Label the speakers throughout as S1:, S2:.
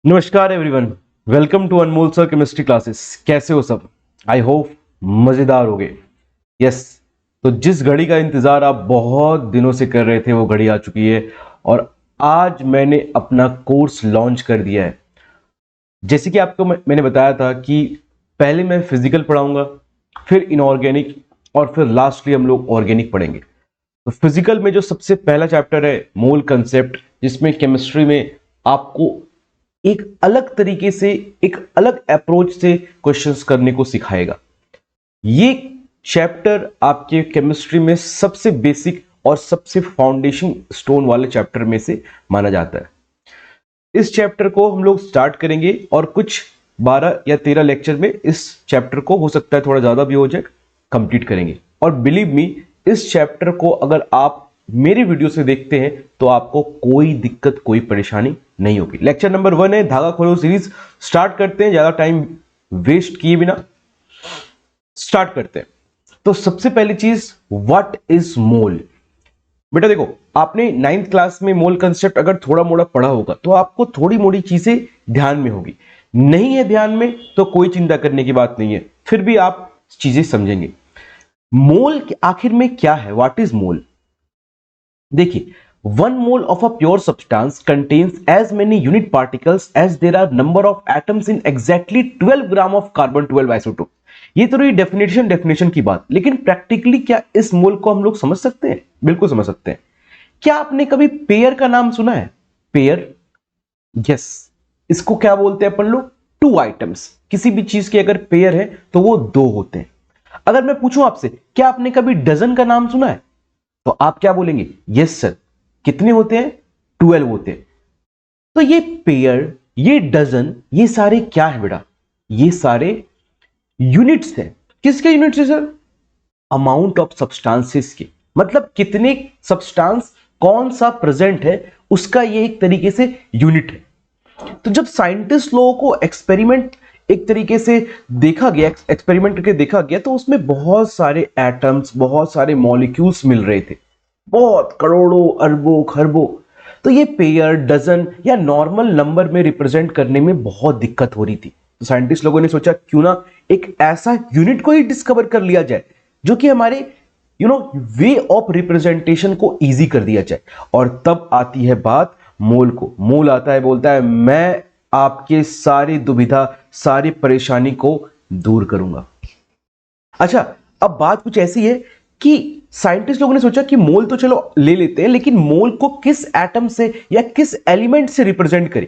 S1: नमस्कार everyone, welcome to Anmol sir chemistry classes. कैसे हो सब? आई होप मजेदार होगे। यस, तो जिस घड़ी का इंतजार आप बहुत दिनों से कर रहे थे वो घड़ी आ चुकी है और आज मैंने अपना कोर्स लॉन्च कर दिया है। जैसे कि आपको मैंने बताया था कि पहले मैं फिजिकल पढ़ाऊंगा, फिर इनऑर्गेनिक और फिर लास्टली हम लोग ऑर्गेनिक पढ़ेंगे। तो फिजिकल में जो सबसे पहला चैप्टर है मोल कंसेप्ट, जिसमें केमिस्ट्री में आपको एक अलग तरीके से, एक अलग अप्रोच से क्वेश्चंस करने को सिखाएगा। ये चैप्टर आपके केमिस्ट्री में सबसे बेसिक और सबसे फाउंडेशन स्टोन वाले चैप्टर में से माना जाता है। इस चैप्टर को हम लोग स्टार्ट करेंगे और कुछ 12 या 13 लेक्चर में इस चैप्टर को, हो सकता है थोड़ा ज्यादा भी हो जाए, कंप्लीट करेंगे। और बिलीव मी, इस चैप्टर को अगर आप मेरे वीडियो से देखते हैं तो आपको कोई दिक्कत, कोई परेशानी नहीं होगी। लेक्चर नंबर 1 है धागा खोलो सीरीज। स्टार्ट करते हैं, ज्यादा टाइम वेस्ट किए बिना स्टार्ट करते हैं। तो सबसे पहली चीज, व्हाट इज मोल? बेटा देखो, आपने 9th क्लास में मोल कंसेप्ट अगर थोड़ा मोड़ा पढ़ा होगा तो आपको थोड़ी मोड़ी चीजें ध्यान में होगी। नहीं है ध्यान में तो कोई चिंता करने की बात नहीं है, फिर भी आप चीजें समझेंगे। मोल आखिर में क्या है? What is mole? देखिए, 1 mole of a pure substance contains as many unit particles as there are number of atoms in exactly 12 gram of carbon 12 isotope। ये तो रही डेफिनेशन की बात, लेकिन प्रैक्टिकली क्या इस मोल को हम लोग समझ सकते हैं? बिल्कुल समझ सकते हैं। क्या आपने कभी पेयर का नाम सुना है? पेयर, यस, इसको क्या बोलते हैं अपन लोग? 2 आइटम्स। किसी भी चीज के अगर पेयर है तो वो 2 होते हैं। अगर मैं पूछूं आपसे, क्या आपने कभी डजन का नाम सुना है? तो आप क्या बोलेंगे? Yes sir. कितने होते हैं? 12 होते हैं। तो ये पेयर, ये डजन, ये सारे क्या है बेटा? ये सारे यूनिट्स हैं। किसके यूनिट्स है सर? अमाउंट ऑफ सब्सटेंसेस के, मतलब कितने सब्सटेंस, कौन सा प्रेजेंट है, उसका ये एक तरीके से यूनिट है। तो जब साइंटिस्ट लोगों को एक्सपेरिमेंट एक तरीके से देखा गया, एक्सपेरिमेंट करके देखा गया, तो उसमें बहुत सारे एटम्स, बहुत सारे मॉलिक्यूल्स मिल रहे थे, बहुत करोड़ों, अरबों, खरबों। तो ये पेयर, डजन या नॉर्मल नंबर में रिप्रेजेंट करने में बहुत दिक्कत हो रही थी। तो साइंटिस्ट लोगों ने सोचा क्यों ना एक ऐसा यूनिट को ही डिस्कवर कर लिया जाए जो कि हमारे वे ऑफ रिप्रेजेंटेशन को इजी कर दिया जाए। और तब आती है बात मोल को। मोल आता है, बोलता है मैं आपके सारी दुविधा, सारी परेशानी को दूर करूंगा। अच्छा, अब बात कुछ ऐसी है कि साइंटिस्ट लोगों ने सोचा कि मोल तो चलो ले लेते हैं, लेकिन मोल को किस एटम से या किस एलिमेंट से रिप्रेजेंट करें।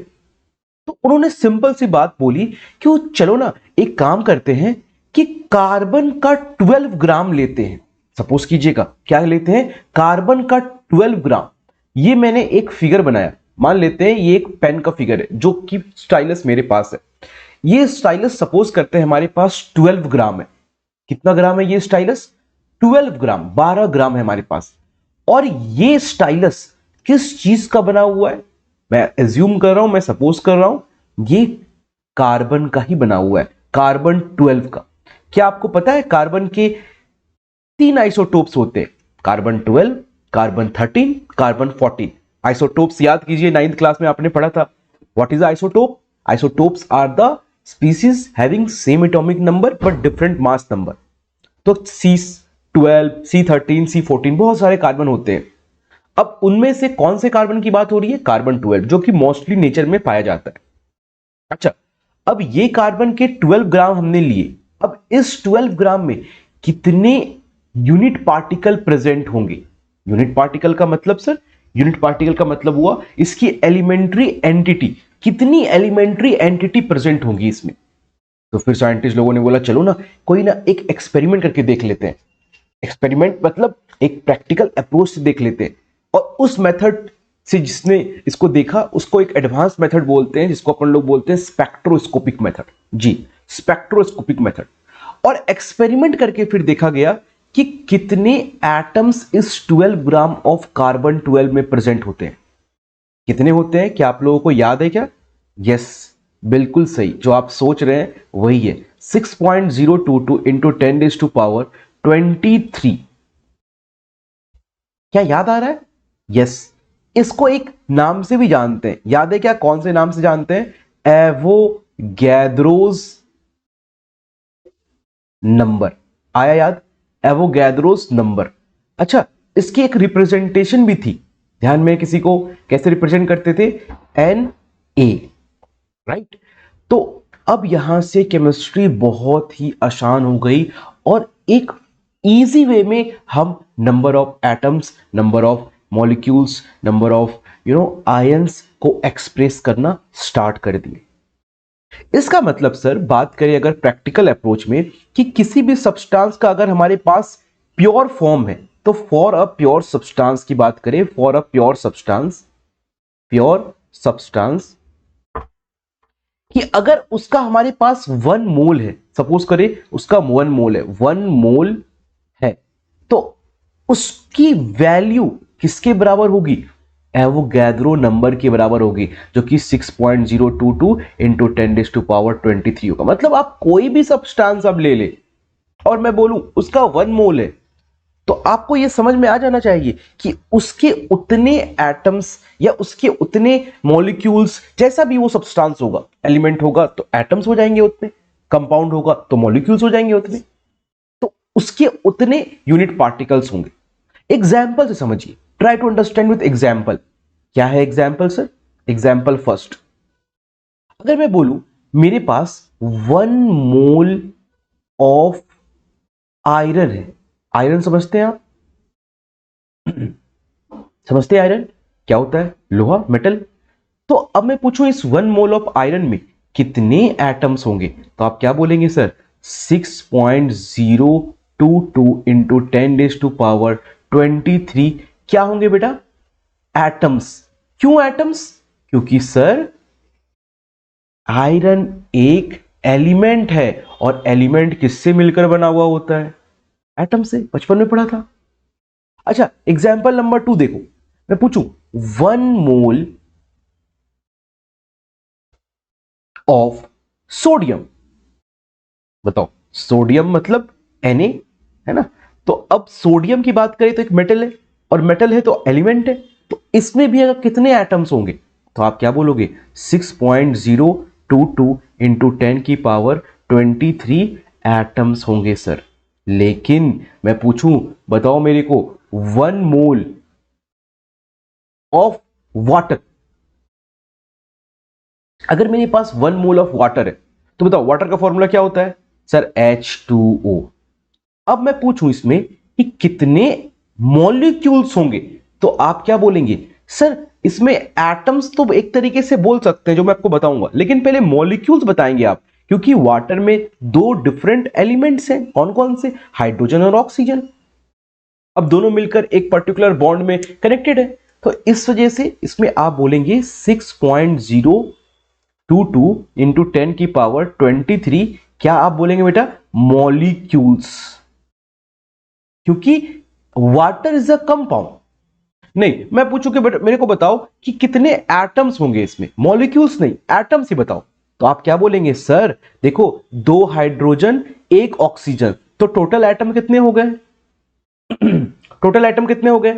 S1: तो उन्होंने सिंपल सी बात बोली कि वो चलो ना एक काम करते हैं कि कार्बन का 12 ग्राम लेते हैं। सपोज कीजिएगा, क्या लेते हैं? कार्बन का 12 ग्राम। ये मैंने एक फिगर बनाया, मान लेते हैं ये एक पेन का फिगर है जो कि स्टाइलस मेरे पास है। ये स्टाइलस सपोज करते हैं हमारे पास 12 ग्राम है। कितना ग्राम है ये स्टाइलस? 12 ग्राम, 12 ग्राम है हमारे पास। और ये स्टाइलस किस चीज का बना हुआ है? मैं एज्यूम कर रहा हूं, मैं सपोज कर रहा हूं ये कार्बन का ही बना हुआ है, कार्बन 12 का। क्या आपको पता है कार्बन के 3 आइसोटोप्स होते हैं? Carbon 12, carbon 13, carbon 14। आइसोटोप्स याद कीजिए, 9th क्लास में आपने पढ़ा था। What is isotope? Isotopes are the species having same atomic number but different mass number. तो C12, C13, C14 बहुत सारे कार्बन होते हैं। अब उनमें से कौन से कार्बन की बात हो रही है? कार्बन 12, जो कि मोस्टली नेचर में पाया जाता है। अच्छा, अब ये कार्बन के 12 ग्राम हमने लिए। अब इस 12 ग्राम में कितने यूनिट पार्टिकल प्रेजेंट होंगे? यूनिट पार्टिकल का मतलब सर, यूनिट पार्टिकल का मतलब हुआ इसकी एलिमेंट्री एंटिटी। कितनी एलिमेंट्री एंटिटी प्रेजेंट होंगी इसमें? तो फिर साइंटिस्ट लोगों ने बोला चलो ना कोई ना एक एक्सपेरिमेंट करके देख लेते हैं। एक्सपेरिमेंट मतलब एक प्रैक्टिकल अप्रोच से देख लेते हैं। और उस मेथड से जिसने इसको देखा उसको एक एडवांस मेथड बोलते हैं, जिसको अपन लोग बोलते हैं स्पेक्ट्रोस्कोपिक मेथड। जी, स्पेक्ट्रोस्कोपिक मेथड। और एक्सपेरिमेंट करके फिर देखा गया कि कितने एटम्स इस 12 ग्राम ऑफ कार्बन 12 में प्रेजेंट होते हैं। कितने होते हैं? क्या आप लोगों को याद है क्या? यस, बिल्कुल सही, जो आप सोच रहे हैं वही है। 6.022 इंटू 10⁻23। क्या याद आ रहा है? यस, इसको एक नाम से भी जानते हैं। याद है क्या? कौन से नाम से जानते हैं? Avogadro's number. आया याद? Avogadro's number. अच्छा, इसकी एक रिप्रेजेंटेशन भी थी, ध्यान में किसी को? कैसे रिप्रेजेंट करते थे? N A, right. तो अब यहां से केमिस्ट्री बहुत ही आसान हो गई और एक इजी वे में हम number of atoms, number of molecules, number of ions को एक्सप्रेस करना स्टार्ट कर दिए। इसका मतलब सर, बात करें अगर प्रैक्टिकल अप्रोच में, कि किसी भी सब्सटेंस का अगर हमारे पास प्योर फॉर्म है, तो फॉर अ प्योर सब्सटेंस की बात करें, फॉर अ प्योर सब्सटेंस कि अगर उसका हमारे पास 1 मोल है, सपोज करें उसका 1 मोल है, 1 मोल है, तो उसकी वैल्यू किसके बराबर होगी? एवोगैड्रो नंबर के बराबर होगी, जो कि 6.022 इंटू 10⁻23 होगा। मतलब आप कोई भी सब्सटेंस अब ले ले और मैं बोलूं उसका 1 मोल है, तो आपको यह समझ में आ जाना चाहिए कि उसके उतने एटम्स या उसके उतने मॉलिक्यूल्स, जैसा भी वो सब्सटेंस होगा, एलिमेंट होगा तो एटम्स हो जाएंगे उतने, कंपाउंड होगा तो मॉलिक्यूल्स हो जाएंगे उतने, तो उसके उतने यूनिट पार्टिकल्स होंगे। एग्जाम्पल से समझिए, try to understand with example. क्या है एग्जाम्पल सर? एग्जाम्पल फर्स्ट, अगर मैं बोलूं मेरे पास 1 मोल ऑफ आयरन है। आयरन समझते हैं आप? समझते हैं आयरन क्या होता है? लोहा, मेटल। तो अब मैं पूछूं इस 1 मोल ऑफ आयरन में कितने एटम्स होंगे, तो आप क्या बोलेंगे सर? 6.022 इंटू 10⁻23 क्या होंगे बेटा? एटम्स। क्यों एटम्स? क्योंकि सर आयरन एक एलिमेंट है और एलिमेंट किससे मिलकर बना हुआ होता है? एटम से, बचपन में पढ़ा था। अच्छा, एग्जाम्पल नंबर 2 देखो, मैं पूछूं 1 मोल ऑफ सोडियम। बताओ, सोडियम मतलब Na, है ना? तो अब सोडियम की बात करें तो एक मेटल है, और मेटल है तो एलिमेंट है, तो इसमें भी अगर कितने एटम्स होंगे, तो आप क्या बोलोगे? 6.022 इंटू 10⁻23 एटम्स होंगे सर। लेकिन मैं पूछूं, बताओ मेरे को, 1 मोल ऑफ वाटर, अगर मेरे पास 1 मोल ऑफ वाटर है, तो बताओ वाटर का फॉर्मूला क्या होता है? Sir H2O। अब मैं पूछूं इसमें कि कितने मॉलिक्यूल्स होंगे, तो आप क्या बोलेंगे? सर इसमें एटम्स तो एक तरीके से बोल सकते हैं, जो मैं आपको बताऊंगा, लेकिन पहले मॉलिक्यूल्स बताएंगे आप, क्योंकि वाटर में 2 डिफरेंट एलिमेंट्स हैं। कौन कौन से? हाइड्रोजन और ऑक्सीजन। अब दोनों मिलकर एक पर्टिकुलर बॉन्ड में कनेक्टेड है, तो इस वजह से इसमें आप बोलेंगे 6.022 इंटू 10⁻23, क्या आप बोलेंगे बेटा? मॉलिक्यूल्स। क्योंकि वाटर इज अ कंपाउंड। नहीं, मैं पूछूं कि मेरे को बताओ कि कितने एटम्स होंगे इसमें, मॉलिक्यूल्स नहीं, एटम्स ही बताओ, तो आप क्या बोलेंगे? सर देखो, 2 हाइड्रोजन 1 ऑक्सीजन, तो टोटल एटम कितने हो गए? टोटल एटम कितने हो गए?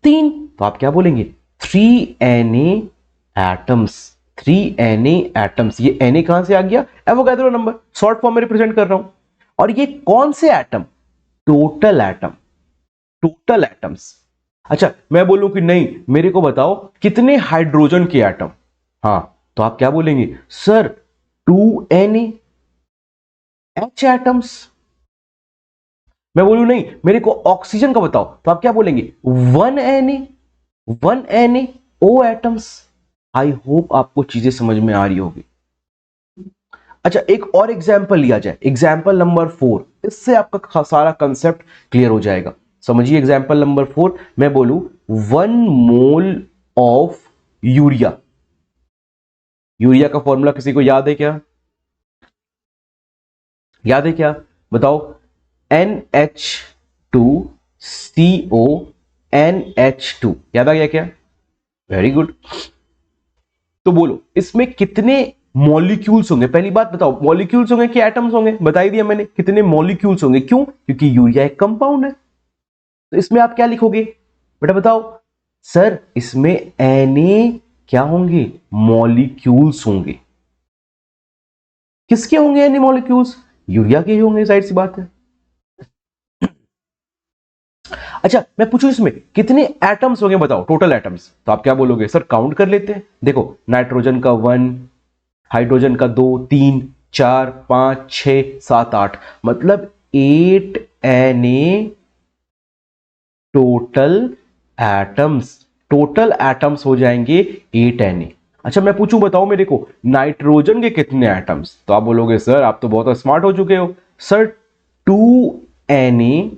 S1: 3। तो आप क्या बोलेंगे? 3Na atoms. 3Na atoms. ये Na कहां से आ गया? एवोगैड्रो नंबर, शॉर्ट फॉर्म में रिप्रेजेंट कर रहा हूं। और ये कौन से atom? Total atom, total atoms. अच्छा, मैं बोलूं कि नहीं, मेरे को बताओ कितने हाइड्रोजन के एटम, हां, तो आप क्या बोलेंगे? Sir 2Na H atoms. मैं बोलूं नहीं, मेरे को ऑक्सीजन का बताओ, तो आप क्या बोलेंगे? 1Na O atoms. I hope आपको चीजें समझ में आ रही होगी। अच्छा, एक और एग्जाम्पल लिया जाए, एग्जाम्पल नंबर 4, इससे आपका सारा कंसेप्ट क्लियर हो जाएगा। समझिए एग्जाम्पल नंबर 4, मैं बोलूं 1 मोल ऑफ यूरिया। यूरिया का फॉर्मूला किसी को याद है क्या? याद है क्या? बताओ। NH2CO NH2, याद आ गया क्या? Very good. तो बोलो इसमें कितने मॉलिक्यूल्स होंगे? पहली बात बताओ, मॉलिक्यूल्स होंगे कि एटम्स होंगे? बता ही दिया मैंने, कितने मॉलिक्यूल्स होंगे। क्यों? क्योंकि यूरिया एक कंपाउंड है। तो इसमें आप क्या लिखोगे बेटा? बताओ। सर इसमें Na क्या होंगे? मॉलिक्यूल्स होंगे। किसके होंगे एनी मॉलिक्यूल्स? यूरिया के ही होंगे, जाहिर सी बात है। अच्छा मैं पूछूं इसमें कितने एटम्स होंगे बताओ, टोटल एटम्स। तो आप क्या बोलोगे? सर काउंट कर लेते हैं। देखो नाइट्रोजन का 1, हाइड्रोजन का 2, 3, 4, 5, 6, 7, 8, मतलब 8 Na total atoms. Total atoms हो जाएंगे 8 Na। अच्छा मैं पूछूं बताओ मेरे को नाइट्रोजन के कितने एटम्स? तो आप बोलोगे सर आप तो बहुत स्मार्ट हो चुके हो। Sir 2 Na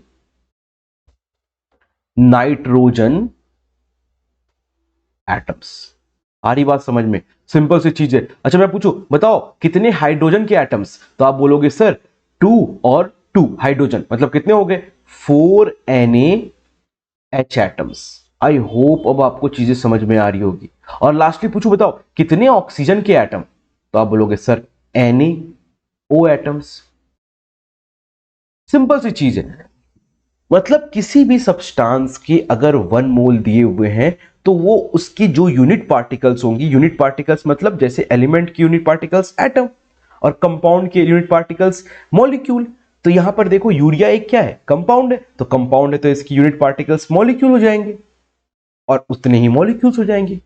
S1: nitrogen atoms. आ रही बात समझ में? सिंपल सी चीज है। अच्छा मैं पूछूं बताओ कितने हाइड्रोजन के एटम्स? तो आप बोलोगे सर 2 और 2 हाइड्रोजन, मतलब कितने हो गए? 4 NaH एटम्स। आई होप अब आपको चीजें समझ में आ रही होगी। और लास्टली पूछूं बताओ कितने ऑक्सीजन के एटम? तो आप बोलोगे सर NaO एटम्स। सिंपल सी चीज है। मतलब किसी भी सब्सटेंस के अगर 1 मोल दिए हुए हैं तो वो उसकी जो यूनिट पार्टिकल्स होंगी, यूनिट पार्टिकल्स मतलब जैसे एलिमेंट की यूनिट पार्टिकल्स एटम और कंपाउंड के यूनिट पार्टिकल्स मॉलिक्यूल। तो यहां पर देखो यूरिया एक क्या है? कंपाउंड है। तो कंपाउंड है तो इसकी यूनिट पार्टिकल्स मॉलिक्यूल हो जाएंगे और उतने ही मॉलिक्यूल्स हो जाएंगे।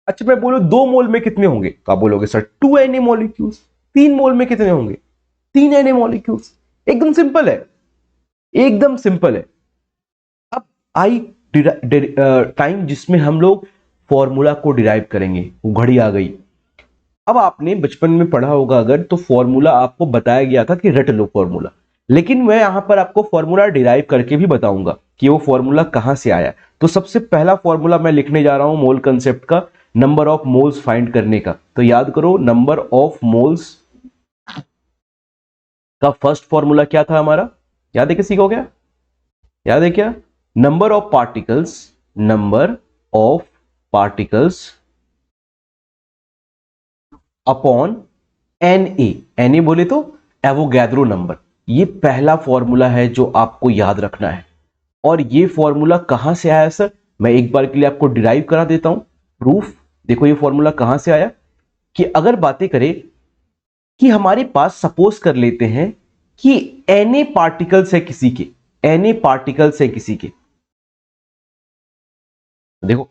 S1: अच्छा मैं बोलो 2 मोल में कितने होंगे? तो आप बोलोगे सर 2 Na मॉलिक्यूल्स। 3 मोल में कितने होंगे? 3 Na मॉलिक्यूल्स। एकदम सिंपल है, एकदम सिंपल है। अब आई टाइम जिसमें हम लोग फॉर्मूला को डिराइव करेंगे, वो घड़ी आ गई। अब आपने बचपन में पढ़ा होगा अगर, तो फॉर्मूला आपको बताया गया था कि रट लो फॉर्मूला, लेकिन मैं यहां पर आपको फॉर्मूला डिराइव करके भी बताऊंगा कि वो फॉर्मूला कहां से आया। तो सबसे पहला फॉर्मूला मैं लिखने जा रहा हूं मोल कंसेप्ट का, नंबर ऑफ मोल्स फाइंड करने का। तो याद करो नंबर ऑफ मोल्स का फर्स्ट फॉर्मूला क्या था हमारा? याद है किसी को? क्या याद है क्या? Number of particles, number of particles upon Na बोले तो एवोगैड्रो नंबर। ये पहला फॉर्मूला है जो आपको याद रखना है। और ये फॉर्मूला कहां से आया सर? मैं एक बार के लिए आपको डिराइव करा देता हूं प्रूफ। देखो ये फॉर्मूला कहां से आया कि अगर बातें करें कि हमारे पास सपोज कर लेते हैं कि Na पार्टिकल्स है किसी के, Na पार्टिकल्स है किसी के। देखो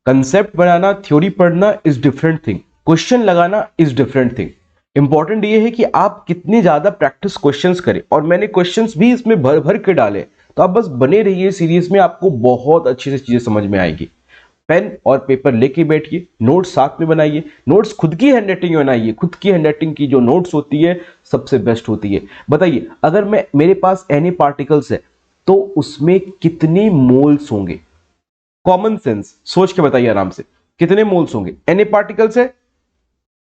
S1: कंसेप्ट बनाना, थ्योरी पढ़ना इज डिफरेंट थिंग, क्वेश्चन लगाना इज डिफरेंट थिंग। इंपॉर्टेंट ये है कि आप कितने ज्यादा प्रैक्टिस क्वेश्चंस करें, और मैंने क्वेश्चंस भी इसमें भर भर के डाले। तो आप बस बने रहिए सीरीज में, आपको बहुत अच्छी से चीजें समझ में आएगी। पेन और पेपर लेके बैठिए, नोट्स साथ में बनाइए, नोट्स खुद की हैंडराइटिंग में बनाइए। खुद की हैंडराइटिंग की जो नोट्स होती है सबसे बेस्ट होती है। बताइए अगर मेरे पास Na पार्टिकल्स है तो उसमें कितने मोल्स होंगे? कॉमन सेंस सोच के बताइए आराम से, कितने मोल्स होंगे? Na पार्टिकल्स है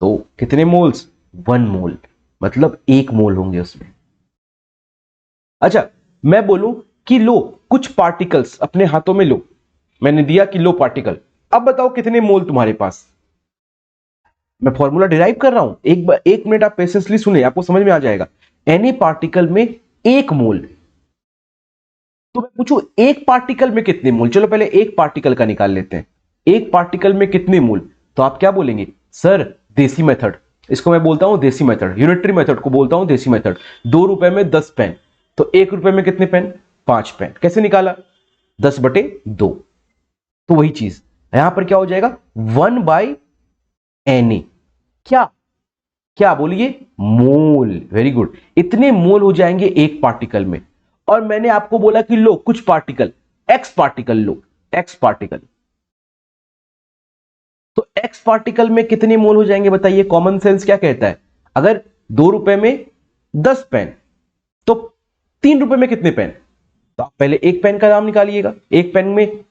S1: तो कितने मोल्स? 1 मोल, मतलब 1 मोल होंगे उसमें। अच्छा मैं बोलूं कि लो कुछ पार्टिकल्स अपने हाथों में लो, मैंने दिया कि लो पार्टिकल, अब बताओ कितने मोल तुम्हारे पास? मैं फॉर्मूला डिराइव कर रहा हूं, एक मिनट आप पेशेंसली सुने, आपको समझ में आ जाएगा। Na पार्टिकल में 1 मोल, तो मैं पूछूं एक पार्टिकल में कितने मोल? चलो पहले एक पार्टिकल का निकाल लेते हैं। एक पार्टिकल में कितने मोल? तो आप क्या बोलेंगे? सर देसी मेथड, इसको मैं बोलता हूं देसी मेथड, यूनिटरी मेथड को बोलता हूं देसी मेथड। 2 रुपए में 10 पेन, तो 1 रुपए में कितने पेन? 5 पेन। कैसे निकाला? 10/2। तो वही चीज यहां पर क्या हो जाएगा? 1/Na। क्या क्या बोलिए? मोल। वेरी गुड, इतने मोल हो जाएंगे एक पार्टिकल में। और मैंने आपको बोला कि लो कुछ पार्टिकल, एक्स पार्टिकल लो, एक्स पार्टिकल, तो एक्स पार्टिकल में कितने मोल हो जाएंगे बताइए? कॉमन सेंस क्या कहता है? अगर 2 रुपए में 10 पेन, तो 3 रुपए में कितने पेन? तो आप पहले एक पेन का दाम निकालिएगा। एक पेन में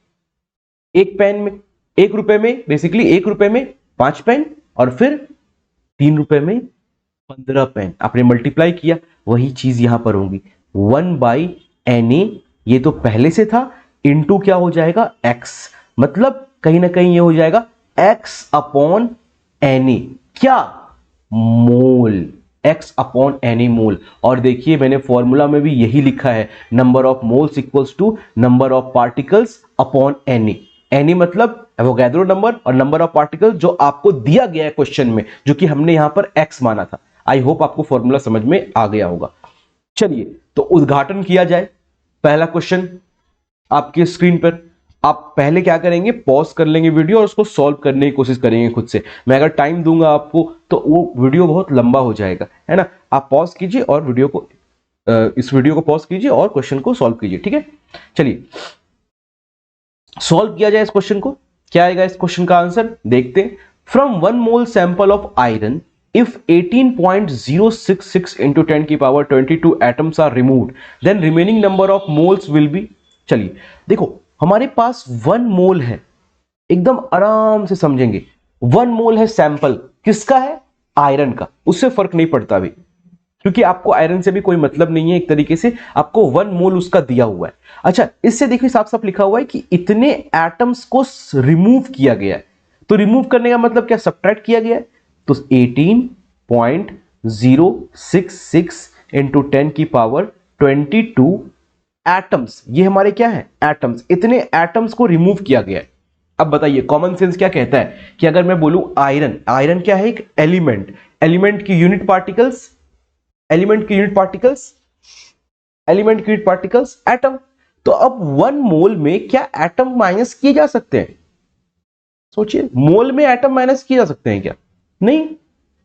S1: 1 रुपए में, बेसिकली 1 रुपए में 5 पेन, और फिर 3 रुपए में 15 पेन। आपने मल्टीप्लाई किया, वही चीज यहां पर होगी 1/Na। ये तो पहले से था, इनटू क्या हो जाएगा? x, मतलब कहीं ना कहीं ये हो जाएगा x/Na। क्या? मोल। x/Na मोल। और देखिए मैंने फॉर्मूला में भी यही लिखा है, number of moles equals to number of particles upon Na। Na मतलब एवोगैड्रो नंबर और नंबर ऑफ पार्टिकल जो आपको दिया गया है क्वेश्चन में, जो कि हमने यहां पर x माना था। आई होप आपको फॉर्मूला समझ में आ गया होगा। चलिए तो उद्घाटन किया जाए। पहला क्वेश्चन आपके स्क्रीन पर, आप पहले क्या करेंगे, पॉज कर लेंगे वीडियो और उसको सॉल्व करने की कोशिश करेंगे खुद से। मैं अगर टाइम दूंगा आपको तो वो वीडियो बहुत लंबा हो जाएगा, है ना। आप पॉज कीजिए और वीडियो को इस वीडियो को पॉज कीजिए और क्वेश्चन को सॉल्व कीजिए, ठीक है। चलिए सॉल्व किया जाए इस क्वेश्चन को। क्या आएगा इस क्वेश्चन का आंसर, देखते हैं। From 1 mole sample of iron if 18.066 into 10 की power 22 atoms are removed then remaining number of moles will be। चलिए देखो हमारे पास 1 मोल है, एकदम आराम से समझेंगे। 1 मोल है सैंपल, किसका है, आयरन का, उससे फर्क नहीं पड़ता अभी, क्योंकि आपको आयरन से भी कोई मतलब नहीं है, एक तरीके से आपको 1 मोल उसका दिया हुआ है। अच्छा इससे देखिए साफ साफ लिखा हुआ है कि इतने एटम्स को रिमूव किया गया है। तो रिमूव करने का मतलब क्या, सब्ट्रैक्ट किया गया है। तो 18.066 इंटू 10 की पावर 22 एटम्स, ये हमारे क्या है, एटम्स, इतने एटम्स को रिमूव किया गया है। अब बताइए कॉमन सेंस क्या कहता है कि अगर मैं बोलूं आयरन, आयरन क्या है, एक एलिमेंट, एलिमेंट की यूनिट पार्टिकल्स, एलिमेंट की यूनिट पार्टिकल्स, एलिमेंट की यूनिट पार्टिकल्स एटम। तो अब 1 मोल में क्या एटम माइनस किए जा सकते हैं, सोचिए, मोल में एटम माइनस किए जा सकते हैं क्या, नहीं।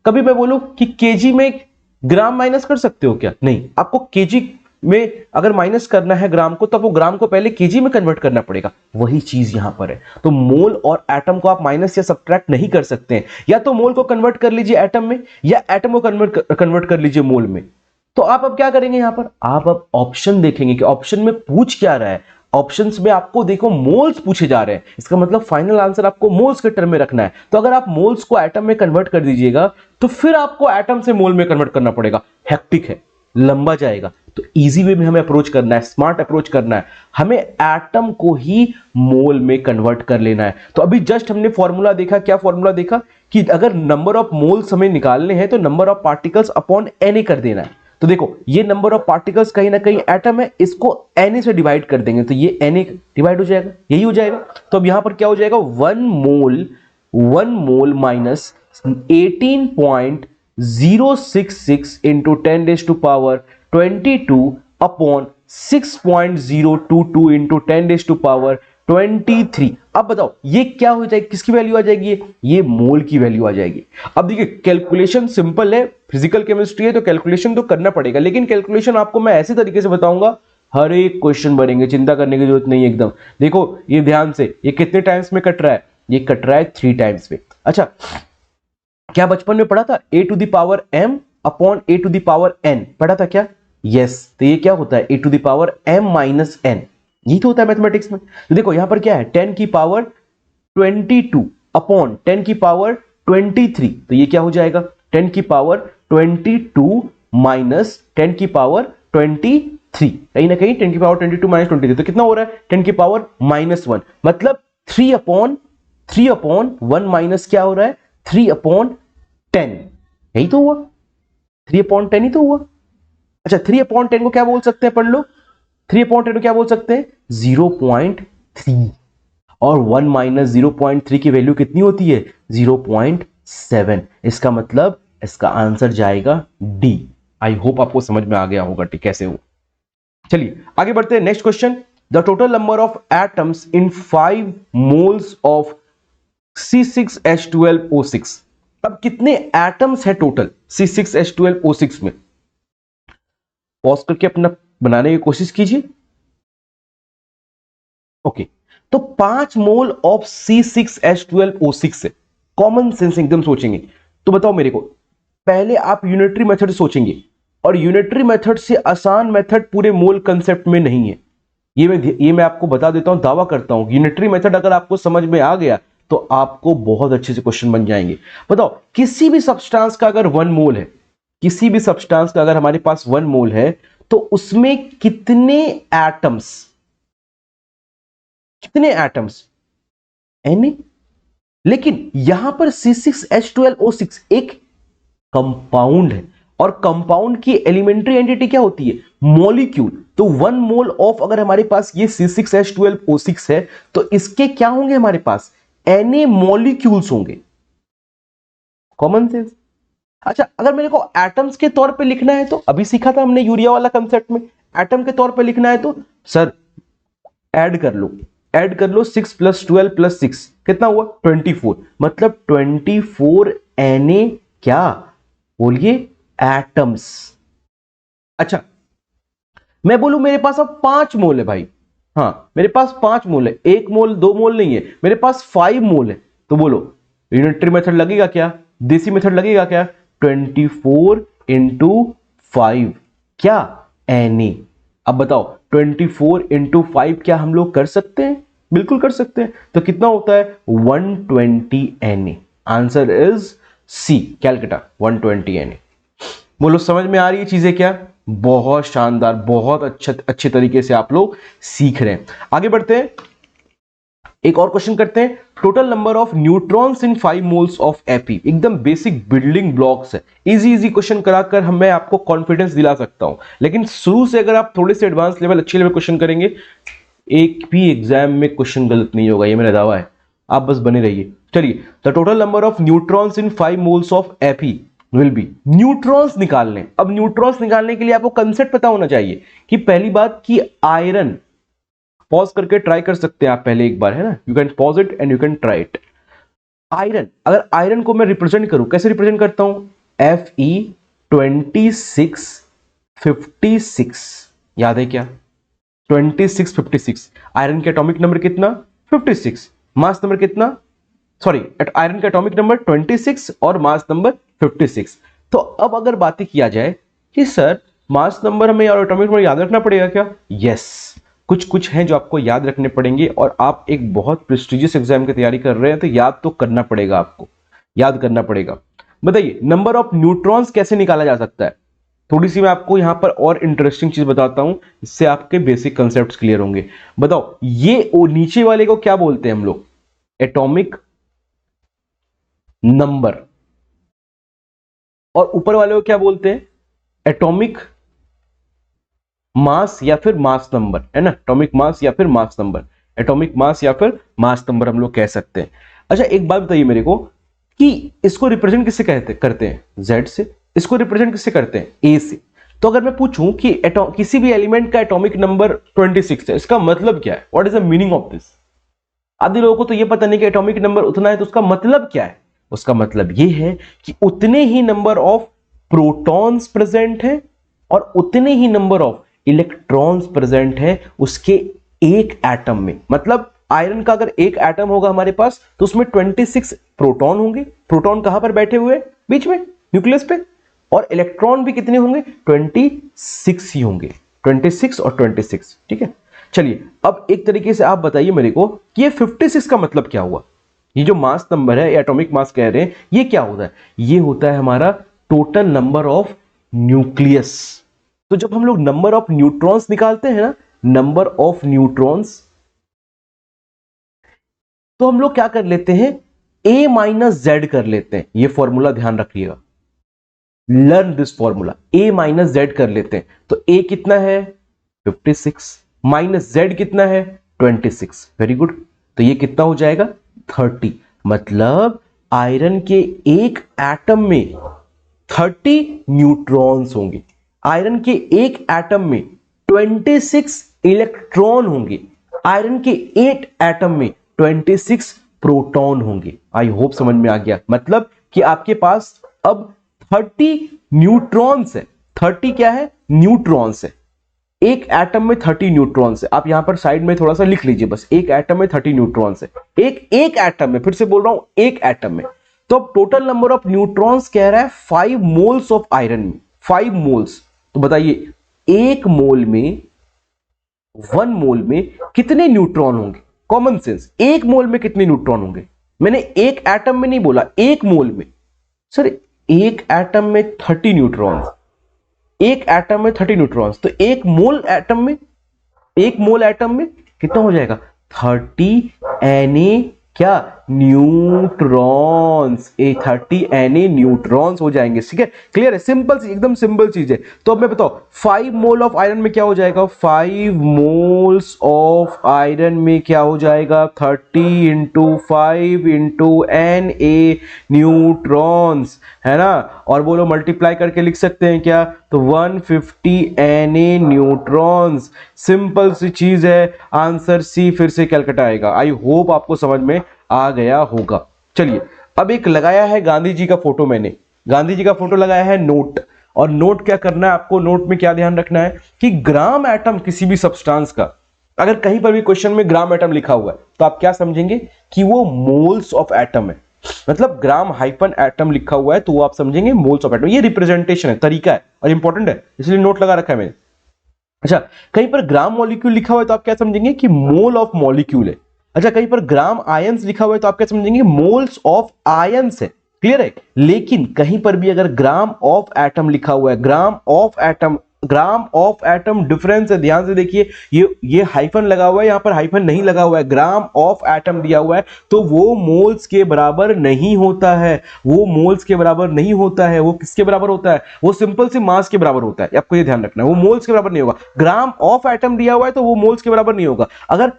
S1: कभी मैं बोलूं कि केजी में ग्राम माइनस कर सकते हो क्या, नहीं। आपको केजी में अगर माइनस करना है ग्राम को, तो वो ग्राम को पहले केजी में कन्वर्ट करना पड़ेगा। वही चीज यहां पर है। तो मोल और एटम को आप माइनस या सब्ट्रैक्ट नहीं कर सकते हैं। या तो मोल को कन्वर्ट कर लीजिए एटम में, या एटम को कन्वर्ट कर लीजिए मोल में। तो आप अब क्या करेंगे यहां पर, आप अब ऑप्शन देखेंगे कि ऑप्शन में पूछ क्या रहा है। ऑप्शंस में आपको देखो मोल्स पूछे जा रहे हैं, इसका मतलब फाइनल आंसर आपको मोल्स के टर्म में रखना है। तो अगर आप मोल्स को एटम में कन्वर्ट कर दीजिएगा तो फिर आपको एटम से मोल में कन्वर्ट करना पड़ेगा। हेक्टिक है, लंबा जाएगा। तो इजी वे में हमें अप्रोच करना है, स्मार्ट अप्रोच करना है, हमें एटम को ही मोल में कन्वर्ट कर लेना है। तो अभी जस्ट हमने फॉर्मूला देखा, क्या फॉर्मूला देखा कि अगर नंबर ऑफ मोल्स हमें निकालने हैं तो number of particles upon Na कर देना है। तो देखो ये नंबर ऑफ पार्टिकल्स कहीं ना कहीं एटम है, इसको Na से डिवाइड कर देंगे तो ये Na डिवाइड हो जाएगा, यही हो जाएगा। तो अब यहां पर क्या हो जाएगा, 1 mole minus 18.066 into 10 to power 22 upon 6.022 into 10 to power 23। अब बताओ ये क्या हो जाएगी, किसकी वैल्यू आ जाएगी, ये मोल की वैल्यू आ जाएगी। अब देखिए कैलकुलेशन सिंपल है, फिजिकल केमिस्ट्री है तो कैलकुलेशन तो करना पड़ेगा, लेकिन कैलकुलेशन आपको मैं ऐसे तरीके से बताऊंगा, हर एक क्वेश्चन बनेंगे, चिंता करने की जरूरत नहीं है एकदम। देखो ये ध्यान से, ये कितने टाइम्स में कट रहा है, ये कट रहा है 3 टाइम्स में। अच्छा क्या बचपन में पढ़ा था, a to the power m upon a to the power n, पढ़ा था क्या, यस। तो ये क्या होता है, a to the power m minus n, यही तो होता है मैथमेटिक्स में। तो देखो यहां पर क्या है, 10 की पावर 22 अपॉन 10 की पावर 23, तो ये क्या हो जाएगा, 10 की पावर 22 माइनस 10 की पावर 23, कहीं ना कहीं 10 की पावर 22 माइनस 23, तो कितना हो रहा है, 10 की पावर -1, मतलब 3 अपॉन 1 माइनस क्या हो रहा है, 3 अपॉन 10, यही तो हुआ, 3 अपॉन 10 ही तो हुआ। अच्छा 3 अपॉन 10 को क्या बोल सकते हैं अपन लोग, 3 अपॉन 10 को क्या बोल सकते हैं, 0.3, और 1 माइनस 0.3 की वैल्यू कितनी होती है, 0.7। इसका मतलब इसका आंसर जाएगा डी। आई होप आपको समझ में आ गया होगा कैसे हो। चलिए आगे बढ़ते हैं, next question, the total number of atoms in 5 moles of C6H12O6। अब कितने एटम्स है टोटल C6H12O6 में, पॉज करके अपना बनाने की कोशिश कीजिए। ओके तो 5 मोल ऑफ C6H12O6 है, कॉमन सेंस एकदम सोचेंगे। तो बताओ मेरे को, पहले आप यूनिटरी मेथड सोचेंगे, और यूनिटरी मेथड से आसान मेथड पूरे मोल कंसेप्ट में नहीं है, ये मैं आपको बता देता हूं, दावा करता हूं यूनिटरी मेथड अगर आपको समझ में आ गया तो आपको बहुत अच्छे से क्वेश्चन बन जाएंगे। बताओ किसी भी सब्सटेंस का अगर 1 मोल है, किसी भी सब्सटेंस का अगर हमारे पास 1 मोल है तो उसमें कितने एटम्स, Na। लेकिन यहां पर C6H12O6 एक कंपाउंड है, और कंपाउंड की एलिमेंट्री एंटिटी क्या होती है, मॉलिक्यूल। तो 1 मोल ऑफ अगर हमारे पास ये C6H12O6 है तो इसके क्या होंगे हमारे पास, Na मॉलिक्यूल्स होंगे। Common sense. अच्छा, अगर मेरे को एटम्स के तौर पे लिखना है तो अभी सीखा था हमने यूरिया वाला कंसेप्ट में, एटम के तौर पे लिखना है तो सर ऐड कर लो, 6 + 12 + 6 कितना हुआ 24, मतलब 24 Na क्या बोलिए एटम्स। अच्छा, मैं बोलूं मेरे पास अब 5 मोल है भाई, हाँ मेरे पास 5 मोल है, 1 मोल 2 मोल नहीं है, मेरे पास 5 मोल है, तो बोलो यूनिटरी मेथड लगेगा क्या, देसी मेथड लगेगा क्या, 24 × 5 क्या Na। अब बताओ 24 × 5 क्या हम लोग कर सकते हैं, बिल्कुल कर सकते हैं, तो कितना होता है 120 Na। आंसर इज सी कैलकाटा 120 Na। बोलो समझ में आ रही है चीजें क्या, बहुत शानदार, बहुत अच्छे तरीके से आप लोग सीख रहे हैं। आगे बढ़ते हैं, एक और क्वेश्चन करते हैं। Total number of neutrons in 5 moles of AP, एकदम बेसिक बिल्डिंग ब्लॉक्स है, इजी क्वेश्चन कराकर मैं आपको कॉन्फिडेंस दिला सकता हूं, लेकिन शुरू से अगर आप थोड़े से एडवांस लेवल अच्छे लेवल क्वेश्चन करेंगे, एक भी एग्जाम में क्वेश्चन गलत नहीं होगा, ये मेरा दावा है, आप बस बने रहिए। चलिए, the total number of neutrons in 5 moles of AP will be, neutrons निकालने। अब न्यूट्रॉन्स निकालने के लिए आपको कंसेप्ट पता होना चाहिए कि पहली बात कि आयरन, पॉज करके ट्राई कर सकते हैं आप पहले एक बार, है ना, you can pause it and you can try it. Iron, अगर आयरन को मैं रिप्रेजेंट करूं, कैसे रिप्रेजेंट करता हूं, Fe2656, याद है क्या 2656, आयरन के एटॉमिक नंबर कितना 56, मास नंबर कितना, सॉरी आयरन का एटॉमिक नंबर 26 और मास नंबर 56। तो अब अगर बातें किया जाए कि सर मास नंबर हमें और एटॉमिक नंबर याद रखना पड़ेगा क्या, यस, कुछ हैं जो आपको याद रखने पड़ेंगे, और आप एक बहुत प्रेस्टिजियस एग्जाम की तैयारी कर रहे हैं तो याद तो करना पड़ेगा, आपको याद करना पड़ेगा। बताइए नंबर ऑफ न्यूट्रॉन्स कैसे निकाला जा सकता है, थोड़ी सी मैं आपको यहां पर और इंटरेस्टिंग चीज बताता हूं, इससे आपके बेसिक कंसेप्ट क्लियर होंगे। बताओ ये नीचे वाले को क्या बोलते हैं हम लोग, एटॉमिक नंबर, और ऊपर वाले को क्या बोलते हैं, एटॉमिक मास या फिर मास नंबर, है ना, एटॉमिक मास या फिर मास नंबर, एटॉमिक मास या फिर मास नंबर हम लोग कह सकते हैं। अच्छा एक बात बताइए मेरे को कि इसको रिप्रेजेंट किससे करते हैं, Z से, इसको रिप्रेजेंट किससे करते हैं, A से। तो अगर मैं पूछूं कि किसी भी एलिमेंट का एटॉमिक नंबर 26 है, इसका मतलब क्या है, what is the meaning of this. आधे लोगों को तो ये पता नहीं कि एटॉमिक नंबर उतना है, तो उसका मतलब क्या है, उसका मतलब ये है कि उतने ही नंबर ऑफ प्रोटॉन्स प्रेजेंट है और उतने ही नंबर ऑफ इलेक्ट्रॉन्स प्रेजेंट है उसके एक एटम में। मतलब आयरन का अगर एक एटम होगा हमारे पास तो उसमें 26 प्रोटॉन होंगे, प्रोटॉन कहां पर बैठे हुए, बीच में न्यूक्लियस पे, और इलेक्ट्रॉन भी कितने होंगे 26 ही होंगे, 26 और 26, ठीक है। चलिए अब एक तरीके से आप बताइए मेरे को कि ये 56 का मतलब क्या हुआ, ये जो मास नंबर है, एटॉमिक मास कह रहे हैं, ये क्या होता है, ये होता है हमारा टोटल नंबर ऑफ न्यूक्लियस। तो जब हम लोग नंबर ऑफ न्यूट्रॉन्स निकालते हैं ना, नंबर ऑफ न्यूट्रॉन्स, तो हम लोग क्या कर लेते हैं, A - Z कर लेते हैं, ये फॉर्मूला ध्यान रखिएगा, learn this formula, A - Z कर लेते हैं। तो A कितना है 56 माइनस Z कितना है 26, वेरी गुड, तो ये कितना हो जाएगा 30। मतलब आयरन के एक एटम में 30 न्यूट्रॉन्स होंगे, आयरन के एक एटम में 26 इलेक्ट्रॉन होंगे, आयरन के एक एटम में 26 प्रोटॉन होंगे। आई होप समझ में आ गया, मतलब कि आपके पास अब 30 न्यूट्रॉन्स है, 30 क्या है न्यूट्रॉन्स है, एक एटम में 30 न्यूट्रॉन्स है। आप यहां पर साइड में थोड़ा सा लिख लीजिए, बस एक एटम में 30 न्यूट्रॉन्स है, एक एटम में, फिर से बोल रहा हूं एक एटम में। तो अब टोटल नंबर ऑफ न्यूट्रॉन्स कह रहा है 5 मोल्स ऑफ आयरन में, 5 मोल्स। तो बताइए एक मोल में, 1 मोल में कितने न्यूट्रॉन होंगे, कॉमन सेंस, एक मोल में कितने न्यूट्रॉन होंगे, मैंने एक एटम में नहीं बोला, एक मोल में। सर एक एटम में 30 न्यूट्रॉन्स, एक एटम में 30 न्यूट्रॉन्स, तो एक मोल एटम में, एक मोल एटम में कितना हो जाएगा 30 Na क्या न्यूट्रॉन्स, A30 Na न्यूट्रॉन्स हो जाएंगे। ठीक है, क्लियर है, सिंपल सी, एकदम सिंपल चीज है। तो अब मैं बताओ 5 मोल ऑफ आयरन में क्या हो जाएगा, 5 मोल्स ऑफ आयरन में क्या हो जाएगा, 30 इंटू 5 इंटू Na न्यूट्रॉन्स, है ना। और बोलो मल्टीप्लाई करके लिख सकते हैं क्या, तो 150 Na न्यूट्रॉन्स। सिंपल सी चीज है, आंसर सी फिर से कैलकाटा आएगा। आई होप आपको समझ में आ गया होगा। चलिए, अब एक लगाया है गांधी जी का फोटो, मैंने गांधी जी का फोटो लगाया है नोट, और नोट क्या करना है आपको, नोट में क्या ध्यान रखना है कि ग्राम एटम किसी भी सब्सटेंस का, अगर कहीं पर भी क्वेश्चन में ग्राम एटम लिखा हुआ है तो आप क्या समझेंगे कि वो मोल्स ऑफ एटम है। मतलब ग्राम हाइफन एटम लिखा हुआ है तो वो आप समझेंगे मोल्स ऑफ एटम। ये रिप्रेजेंटेशन है, तरीका है और इंपॉर्टेंट है, इसलिए नोट लगा रखा है मैंने। अच्छा, कहीं पर ग्राम मॉलिक्यूल लिखा हुआ है तो आप क्या समझेंगे कि मोल ऑफ मॉलिक्यूल है। अच्छा, कहीं पर ग्राम आयंस लिखा हुआ है तो आप क्या समझेंगे, मोल्स ऑफ आयंस है। क्लियर है। लेकिन कहीं पर भी अगर ग्राम ऑफ एटम लिखा हुआ है, ग्राम ऑफ एटम डिफरेंस है, ध्यान से देखिए, ये हाइफन लगा हुआ है, यहां पर हाइफन नहीं लगा हुआ है, ग्राम ऑफ एटम दिया हुआ है, तो वो मोल्स के बराबर नहीं होता है। वो मोल्स के बराबर नहीं होता है। वो किसके बराबर होता है, वो सिंपल से मास के बराबर होता है। आपको ये ध्यान रखना है, वो मोल्स के बराबर नहीं होगा। ग्राम ऑफ एटम दिया हुआ है तो वो मोल्स के बराबर नहीं होगा। अगर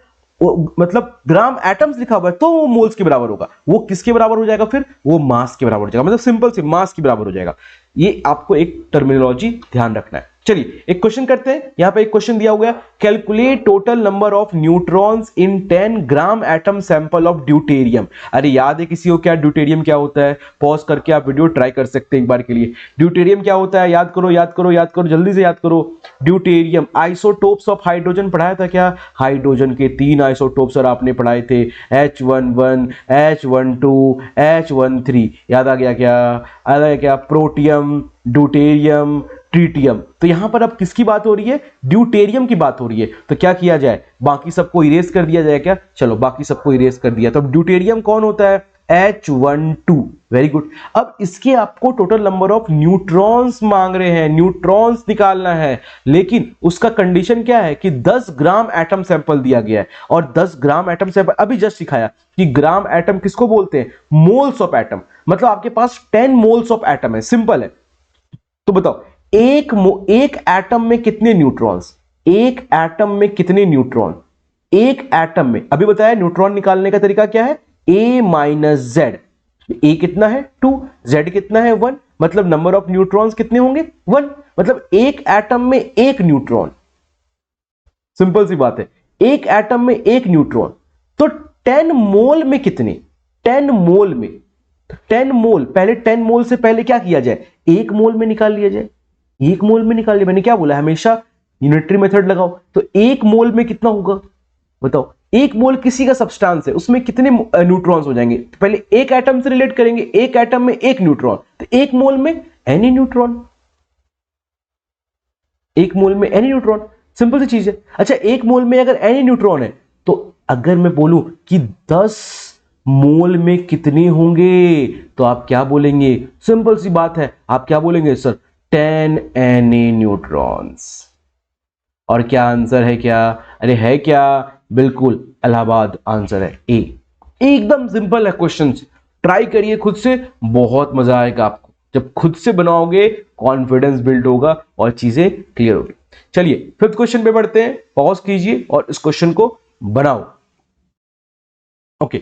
S1: मतलब ग्राम एटम्स लिखा हुआ है तो वो मोल्स के बराबर होगा। वो किसके बराबर हो जाएगा, फिर वो मास के बराबर हो जाएगा। मतलब सिंपल से मास के बराबर हो जाएगा। ये आपको एक टर्मिनोलॉजी ध्यान रखना है। चलिए एक क्वेश्चन करते हैं। यहां पे एक क्वेश्चन दिया हुआ है, calculate total number of neutrons in 10 gram atom sample of deuterium. अरे याद है किसी को क्या ड्यूटेरियम क्या होता है, पॉज करके आप वीडियो ट्राई कर सकते हैं एक बार के लिए। ड्यूटेरियम क्या होता है, याद करो याद करो याद करो, जल्दी से याद करो। ड्यूटेरियम, आइसोटोप्स ऑफ हाइड्रोजन पढ़ाया था क्या, हाइड्रोजन के 3 आइसोटोप्स और आपने पढ़ाए थे H11, H12, H13। याद आ गया क्या, आ गया क्या, प्रोटियम, ड्यूटेरियम, ट्रीटियम। तो यहां पर अब किसकी बात हो रही है, ड्यूटेरियम की बात हो रही है। तो क्या किया जाए, बाकी सबको इरेज कर दिया जाए क्या, चलो बाकी सबको इरेज कर दिया। तो अब ड्यूटेरियम कौन होता है, H12। Very good. अब इसके आपको टोटल नंबर ऑफ न्यूट्रॉन्स मांग रहे हैं, न्यूट्रॉन्स निकालना है। लेकिन उसका कंडीशन क्या है कि 10 ग्राम एटम सैंपल दिया गया है, और 10 ग्राम एटम सैंपल अभी जस्ट सिखाया कि ग्राम एटम किसको बोलते हैं, मोल्स ऑफ एटम। मतलब आपके पास 10 मोल्स ऑफ एटम है, सिंपल है। तो बताओ एक एटम में कितने न्यूट्रॉन्स, एक एटम में कितने न्यूट्रॉन, एक एटम में। अभी बताया न्यूट्रॉन निकालने का तरीका क्या है, A माइनस जेड। ए कितना है 2, जेड कितना है 1, मतलब नंबर ऑफ न्यूट्रॉन्स कितने होंगे 1। मतलब एक एटम में एक न्यूट्रॉन, सिंपल सी बात है, एक एटम में एक न्यूट्रॉन। तो 10 मोल में कितने, 10 मोल में, 10 मोल, पहले 10 मोल से पहले क्या किया जाए, एक मोल में निकाल लिया जाए, एक मोल में निकाल लिया। मैंने क्या बोला, हमेशा यूनिटरी मेथड लगाओ। तो एक मोल में कितना होगा बताओ, एक मोल किसी का सब्सटेंस है, उसमें कितने न्यूट्रॉन्स हो जाएंगे। तो पहले एक एटम से रिलेट करेंगे, एक एटम में एक न्यूट्रॉन, तो एक मोल में एनी न्यूट्रॉन, एक मोल में एनी न्यूट्रॉन, सिंपल सी चीज है। अच्छा, एक मोल में अगर एनी न्यूट्रॉन है, तो अगर मैं बोलूं कि 10 मोल में कितने होंगे, तो आप क्या बोलेंगे, सिंपल सी बात है, आप क्या बोलेंगे सर, 10 Na न्यूट्रॉन्स। और क्या आंसर है क्या, अरे है क्या, बिल्कुल इलाहाबाद आंसर है ए। एकदम सिंपल है क्वेश्चन, ट्राई करिए खुद से, बहुत मजा आएगा आपको। जब खुद से बनाओगे कॉन्फिडेंस बिल्ड होगा और चीजें क्लियर होगी। चलिए फिफ्थ क्वेश्चन पे बढ़ते हैं, पॉज कीजिए और इस क्वेश्चन को बनाओ। Okay,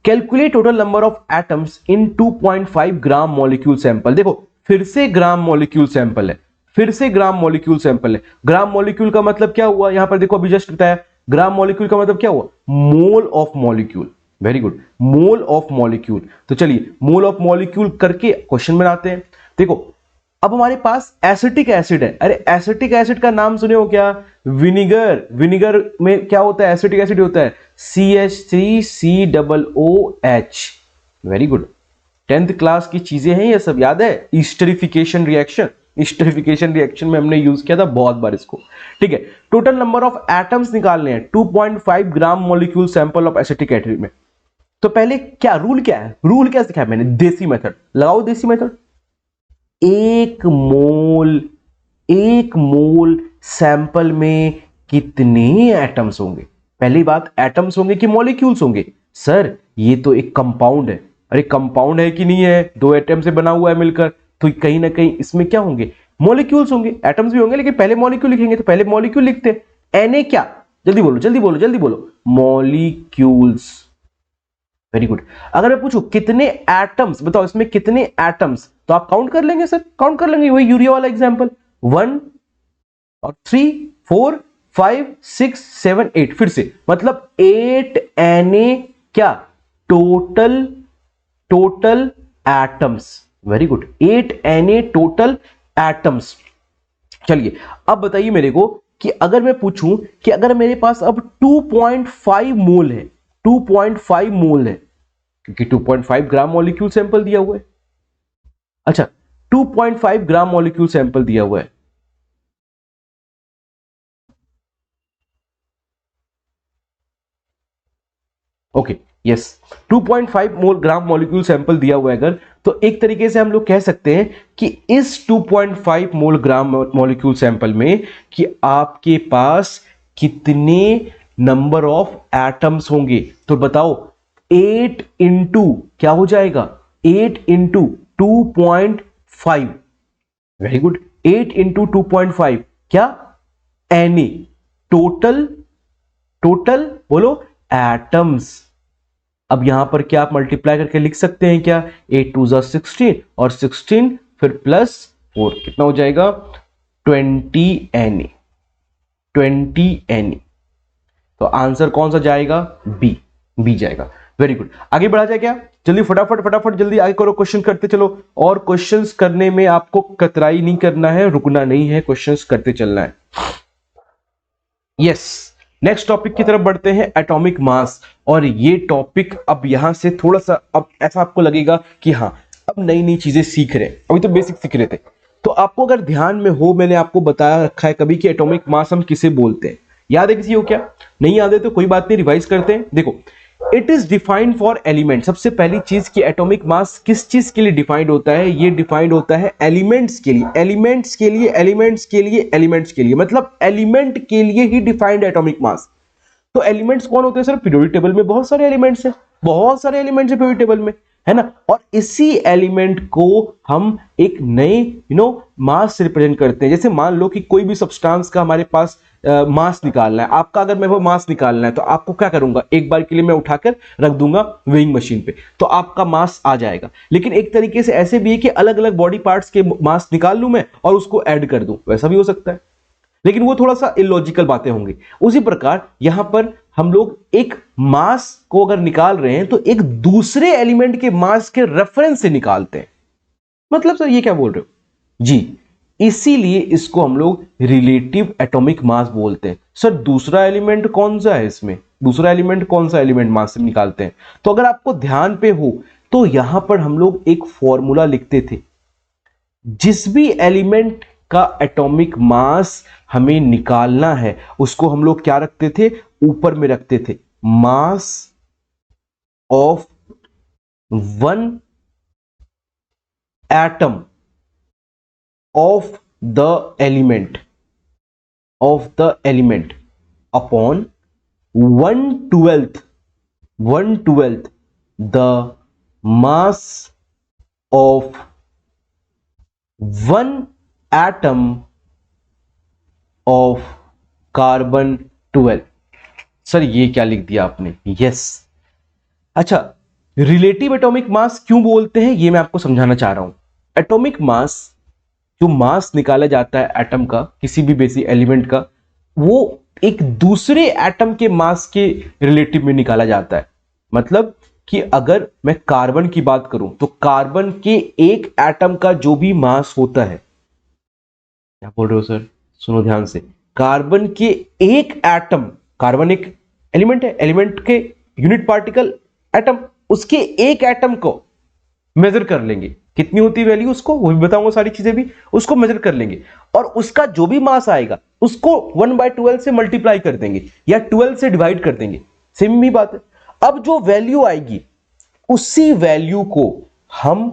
S1: calculate total number of atoms in 2.5 gram molecule sample. देखो फिर से ग्राम मॉलिक्यूल सैंपल है, फिर से ग्राम मॉलिक्यूल सैंपल है। ग्राम मॉलिक्यूल का मतलब क्या हुआ, यहां पर देखो अभी जस्ट बताया, ग्राम मॉलिक्यूल का मतलब क्या हुआ, mole of molecule. Very good, mole of molecule. तो चलिए मोल ऑफ मॉलिक्यूल करके क्वेश्चन बनाते हैं। देखो अब हमारे पास एसिटिक एसिड है। अरे एसिटिक एसिड का नाम सुने हो क्या, विनीगर। विनीगर में क्या होता है, एसिटिक एसिड होता है CH3COOH। Very good, 10th class की चीजें हैं ये सब, याद है। ईस्टरिफिकेशन रिएक्शन, ईस्टरिफिकेशन रिएक्शन में हमने यूज किया था बहुत बार इसको। ठीक है, टोटल नंबर ऑफ एटम्स निकालने हैं 2.5 gram molecule sample of acetic acid में। तो पहले क्या रूल, क्या है रूल, क्या सिखाया मैंने, देसी मेथड लगाओ, देसी मेथड। एक मोल सैंपल में कितने एटम्स होंगे, पहली बात एटम्स होंगे कि मॉलिक्यूल्स होंगे, सर ये तो एक कंपाउंड है। अरे कंपाउंड है कि नहीं है, दो एटम से बना हुआ है मिलकर, तो कहीं ना कहीं इसमें क्या होंगे, मॉलिक्यूल्स होंगे, एटम्स भी होंगे, लेकिन पहले मॉलिक्यूल लिखेंगे, तो पहले मॉलिक्यूल लिखते हैं। एन ए क्या, जल्दी बोलो जल्दी बोलो जल्दी बोलो, मॉलिक्यूल्स। Very good. अगर मैं पूछूं कितने एटम्स, बताओ इसमें कितने एटम्स, तो आप काउंट कर लेंगे सर, काउंट कर लेंगे, वही यूरिया वाला एग्जांपल, 1 और 3 4 5 6 7 8, फिर से मतलब 8 Na क्या, total atoms. Very good, 8 Na total atoms. चलिए अब बताइए मेरे को कि अगर मैं पूछूं कि अगर मेरे पास अब 2.5 मोल है, 2.5 मोल है, क्योंकि 2.5 ग्राम मॉलिक्यूल सैंपल दिया हुआ है। अच्छा 2.5 ग्राम मॉलिक्यूल सैंपल दिया हुआ है। Okay yes, 2.5 gram molecule sample दिया हुआ है अगर, तो एक तरीके से हम लोग कह सकते हैं कि इस 2.5 मोल ग्राम मॉलिक्यूल सैंपल में कि आपके पास कितने नंबर ऑफ एटम्स होंगे, तो बताओ 8 इंटू क्या हो जाएगा, 8 इंटू 2.5। वेरी गुड, 8 इंटू 2.5 क्या, Na, टोटल बोलो एटम्स। अब यहां पर क्या आप मल्टीप्लाई करके लिख सकते हैं क्या, 8 2 16 और 16 फिर प्लस 4 कितना हो जाएगा, 20 Na, 20 Na। तो आंसर कौन सा जाएगा, बी जाएगा। वेरी गुड, आगे बढ़ा जाए क्या, जल्दी फटाफट जल्दी आगे करो, क्वेश्चन करते चलो। और क्वेश्चंस करने में आपको कतराई नहीं करना है, रुकना नहीं है, क्वेश्चंस करते चलना है। यस, नेक्स्ट टॉपिक की तरफ बढ़ते हैं, एटॉमिक मास। और ये टॉपिक अब यहां से थोड़ा सा अब ऐसा आपको लगेगा कि हाँ अब नई नई चीजें सीख रहे हैं, अभी तो बेसिक सीख रहे थे। तो आपको अगर ध्यान में हो, मैंने आपको बताया रखा है कभी कि एटॉमिक मास हम किसे बोलते हैं, याद है किसी को क्या, नहीं याद है तो कोई बात नहीं, रिवाइज करते हैं। देखो, it is defined for element. सबसे पहली चीज कि एटॉमिक मास किस चीज के लिए डिफाइंड होता है, ये डिफाइंड होता है एलिमेंट्स के लिए, एलिमेंट्स के लिए, एलिमेंट्स के लिए, एलिमेंट्स के लिए, मतलब एलिमेंट के लिए ही डिफाइंड एटॉमिक मास। तो एलिमेंट्स कौन होते हैं सर, पीरियोडिक टेबल में बहुत सारे एलिमेंट्स हैं, बहुत सारे एलिमेंट्स हैं पीरियोडिक टेबल में, है ना। और इसी एलिमेंट को हम एक नए मास से रिप्रेजेंट करते हैं। जैसे मान लो कि कोई भी सब्सटेंस का हमारे पास मास निकालना है, आपका अगर मैं वो मास निकालना है तो आपको क्या करूंगा, एक बार के लिए मैं उठाकर रख दूंगा वेइंग मशीन पे, तो आपका मास आ जाएगा। लेकिन एक तरीके से ऐसे भी है कि अलग अलग बॉडी पार्ट्स के मास निकाल लूं मैं और उसको ऐड कर दूं, वैसा भी हो सकता है, लेकिन वो थोड़ा सा इलॉजिकल बातें होंगी। उसी प्रकार यहां पर हम लोग एक मास को अगर निकाल रहे हैं तो एक दूसरे एलिमेंट के मास के रेफरेंस से निकालते हैं। मतलब सर ये क्या बोल रहे हो जी, इसीलिए इसको हम लोग रिलेटिव एटॉमिक मास बोलते हैं। सर दूसरा एलिमेंट कौन सा है इसमें, दूसरा एलिमेंट कौन सा एलिमेंट मास से निकालते हैं, तो अगर आपको ध्यान पे हो तो यहां पर हम लोग एक फॉर्मूला लिखते थे, जिस भी एलिमेंट का एटॉमिक मास हमें निकालना है उसको हम लोग क्या रखते थे, ऊपर में रखते थे, mass of one atom of the element, of the element upon 1/12 the mass of one atom of carbon 12। Sir ये क्या लिख दिया आपने, यस। अच्छा, रिलेटिव एटॉमिक मास क्यों बोलते हैं ये मैं आपको समझाना चाह रहा हूं। एटॉमिक मास, जो मास निकाला जाता है एटम का, किसी भी बेसिक एलिमेंट का, वो एक दूसरे एटम के मास के रिलेटिव में निकाला जाता है। मतलब कि अगर मैं कार्बन की बात करूं तो कार्बन के एक एटम का जो भी मास होता है, क्या बोल रहे हो सर, सुनो ध्यान से, कार्बन के एक एटम, कार्बन एक एलिमेंट है, एलिमेंट के यूनिट पार्टिकल एटम, उसके एक एटम को मेजर कर लेंगे, कितनी होती है वैल्यू उसको वो भी बताऊंगा, सारी चीजें भी उसको मेजर कर लेंगे, और उसका जो भी मास आएगा उसको 1/12 से मल्टीप्लाई कर देंगे या 12 से डिवाइड कर देंगे, सेम ही बात है। अब जो वैल्यू आएगी उसी वैल्यू को हम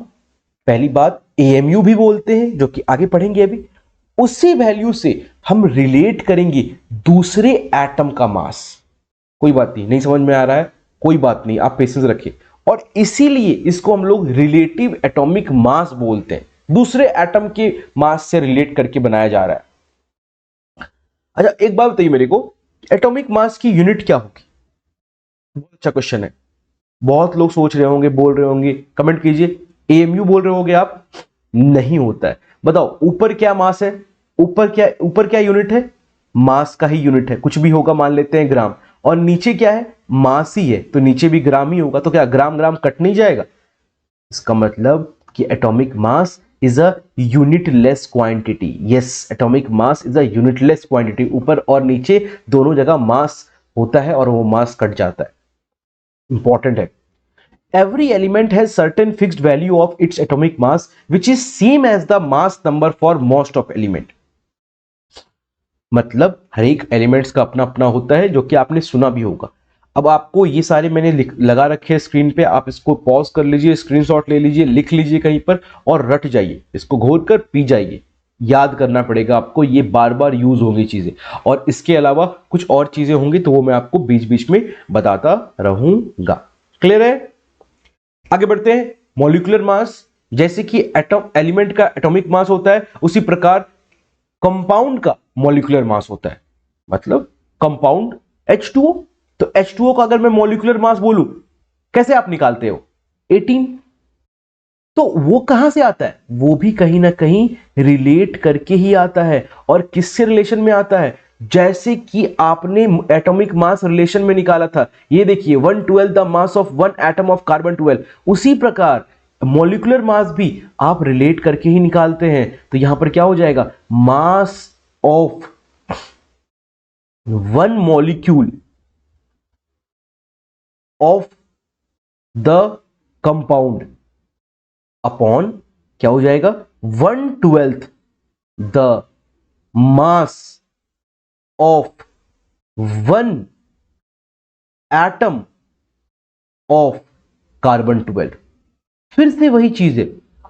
S1: पहली बात एएमयू भी बोलते हैं, जो कि आगे पढ़ेंगे अभी। उसी वैल्यू से हम रिलेट करेंगे दूसरे एटम का मास। कोई बात नहीं, नहीं समझ में आ रहा है कोई बात नहीं, आप पेशेंस रखिए। और इसीलिए इसको हम लोग रिलेटिव एटॉमिक मास बोलते हैं, दूसरे एटम के मास से रिलेट करके बनाया जा रहा है। अच्छा एक बात बताइए मेरे को, एटॉमिक मास की यूनिट क्या होगी? बहुत अच्छा क्वेश्चन है। बहुत लोग सोच रहे होंगे, बोल रहे होंगे, कमेंट कीजिए, एएमयू बोल रहे होंगे आप। नहीं होता है। बताओ ऊपर क्या मास है, ऊपर क्या यूनिट है? मास का ही यूनिट है, कुछ भी होगा, मान लेते हैं ग्राम। और नीचे क्या है? मास ही है, तो नीचे भी ग्राम ही होगा, तो क्या ग्राम ग्राम कट नहीं जाएगा? इसका मतलब कि atomic mass is a unitless quantity. Yes, atomic mass is a unitless quantity. ऊपर और नीचे दोनों जगह मास होता है और वो मास कट जाता है। इंपॉर्टेंट है। Every element has certain fixed value of its atomic mass, which is same as the mass number for most of element. मतलब हर एक एलिमेंट्स का अपना अपना होता है, जो कि आपने सुना भी होगा। अब आपको ये सारे मैंने लगा रखे हैं स्क्रीन पे, आप इसको पॉज कर लीजिए, स्क्रीनशॉट ले लीजिए, लिख लीजिए कहीं पर और रट जाइए, इसको घोर कर पी जाइए। याद करना पड़ेगा आपको, ये बार बार यूज होंगी चीजें। और इसके अलावा कुछ और चीजें होंगी तो वो मैं आपको बीच बीच में बताता रहूंगा। क्लियर है? आगे बढ़ते हैं। मॉलिक्यूलर मास, जैसे कि एटम एलिमेंट का एटॉमिक मास होता है, उसी प्रकार कंपाउंड का मॉलिक्यूलर मास होता है। मतलब कंपाउंड H2O, तो H2O का अगर मैं मॉलिक्यूलर मास बोलूं, कैसे आप निकालते हो? 18। तो वो कहां से आता है? वो भी कहीं ना कहीं रिलेट करके ही आता है। और किससे रिलेशन में आता है? जैसे कि आपने एटॉमिक मास रिलेशन में निकाला था, ये देखिए 1/12 the mass of one atom of carbon 12, उसी प्रकार मॉलिक्यूलर मास भी आप रिलेट करके ही निकालते हैं। तो यहां पर क्या हो जाएगा? Mass of one molecule of the compound upon क्या हो जाएगा? 1/12 the mass of one atom of carbon 12। फिर से वही चीज है।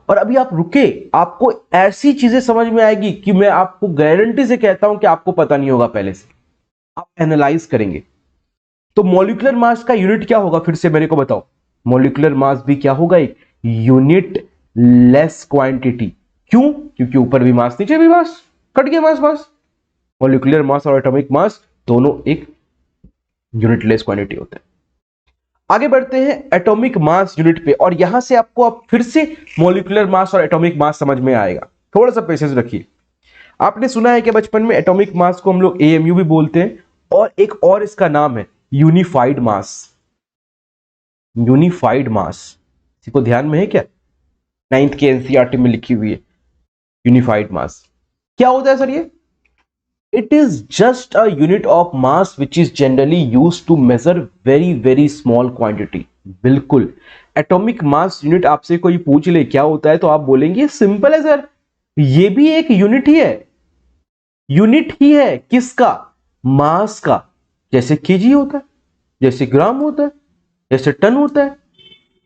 S1: और अभी आप रुके, आपको ऐसी चीजें समझ में आएगी कि मैं आपको गारंटी से कहता हूं कि आपको पता नहीं होगा पहले से। आप एनालाइज करेंगे तो मॉलिक्यूलर मास का यूनिट क्या होगा? फिर से मेरे को बताओ। मॉलिक्यूलर मास भी क्या होगा? एक यूनिट लेस क्वांटिटी। क्यों? क्योंकि ऊपर भी मास, नीचे भी मास, कट गया मास मास। मॉलिक्यूलर मास और एटॉमिक मास दोनों एक यूनिट लेस क्वांटिटी होते हैं। आगे बढ़ते हैं एटॉमिक मास यूनिट पे, और यहां से आपको अब फिर से मॉलिक्यूलर मास और एटॉमिक मास समझ में आएगा। थोड़ा सा पेशेंस रखिए। आपने सुना है कि बचपन में एटॉमिक मास को हम लोग एएमयू भी बोलते हैं, और एक और इसका नाम है यूनिफाइड मास। यूनिफाइड मास किसी को ध्यान में है क्या? 9th के एनसीईआरटी में लिखी हुई है यूनिफाइड मास। क्या होता है सर ये? It is just a unit of mass which is generally used to measure very very small quantity. बिल्कुल। एटॉमिक मास यूनिट आपसे कोई पूछ ले क्या होता है, तो आप बोलेंगे सिंपल है सर, ये भी एक यूनिट ही है। यूनिट ही है किसका? मास का। जैसे केजी होता है, जैसे ग्राम होता है, जैसे टन होता है।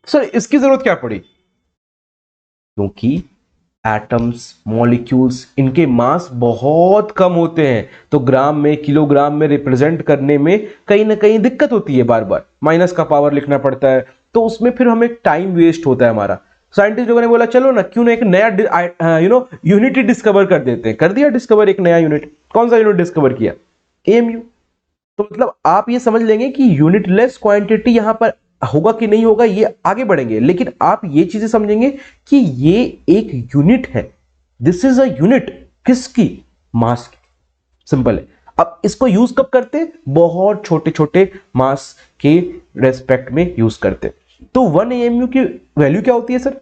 S1: सर इसकी जरूरत क्या पड़ी? क्योंकि एटम्स, मॉलिक्यूल्स, इनके मास बहुत कम होते हैं, तो ग्राम में, किलोग्राम में रिप्रेजेंट करने में कहीं ना कहीं दिक्कत होती है, बार बार माइनस का पावर लिखना पड़ता है, तो उसमें फिर हमें टाइम वेस्ट होता है हमारा। साइंटिस्ट लोगों ने बोला चलो ना, क्यों ना एक नया यूनिट ही डिस्कवर कर देते हैं। कर दिया डिस्कवर एक नया यूनिट। कौन सा यूनिट डिस्कवर किया? एएमयू। तो मतलब आप ये समझ लेंगे कि यूनिटलेस क्वांटिटी यहां पर होगा कि नहीं होगा, ये आगे बढ़ेंगे, लेकिन आप ये चीजें समझेंगे कि ये एक यूनिट है। दिस इज अ यूनिट किसकी? मास की। सिंपल है। अब इसको यूज कब करते हैं? बहुत छोटे छोटे मास के रेस्पेक्ट में यूज करते हैं। तो 1 एएमयू की वैल्यू क्या होती है सर?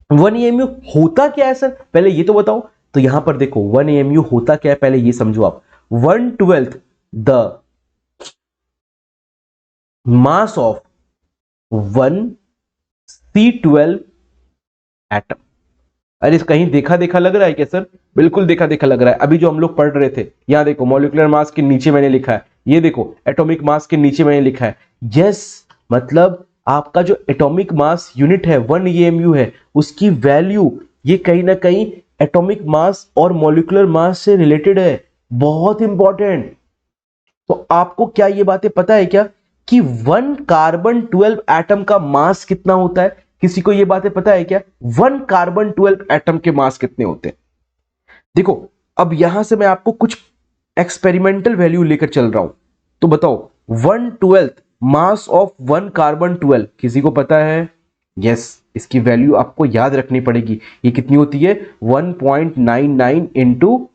S1: 1 एएमयू होता क्या है सर, पहले ये तो बताओ। तो यहां पर देखो 1 एएमयू होता क्या है, पहले ये समझो आप। 1/12 the mass of 1 C12 atom. अरे कहीं देखा देखा लग रहा है क्या सर? बिल्कुल देखा देखा लग रहा है। अभी जो हम लोग पढ़ रहे थे, यहां देखो मॉलिक्यूलर मास के नीचे मैंने लिखा है, ये देखो एटॉमिक मास के नीचे मैंने लिखा है। यस, मतलब आपका जो एटॉमिक मास यूनिट है 1 एएमयू है, उसकी वैल्यू ये कहीं ना कहीं एटॉमिक मास और मॉलिक्यूलर मास से रिलेटेड है। बहुत इंपॉर्टेंट। तो आपको क्या ये बातें पता है क्या कि 1 कार्बन 12 एटम का मास कितना होता है? किसी को ये बातें पता है क्या? 1 कार्बन 12 एटम के मास कितने होते हैं? देखो, अब यहां से मैं आपको कुछ एक्सपेरिमेंटल वैल्यू लेकर चल रहा हूं, तो बताओ 1/12 मास ऑफ 1 कार्बन 12 किसी को पता है? यस, इसकी वैल्यू आपको याद रखनी पड़ेगी। ये कितनी होती है? 1.99 इंटू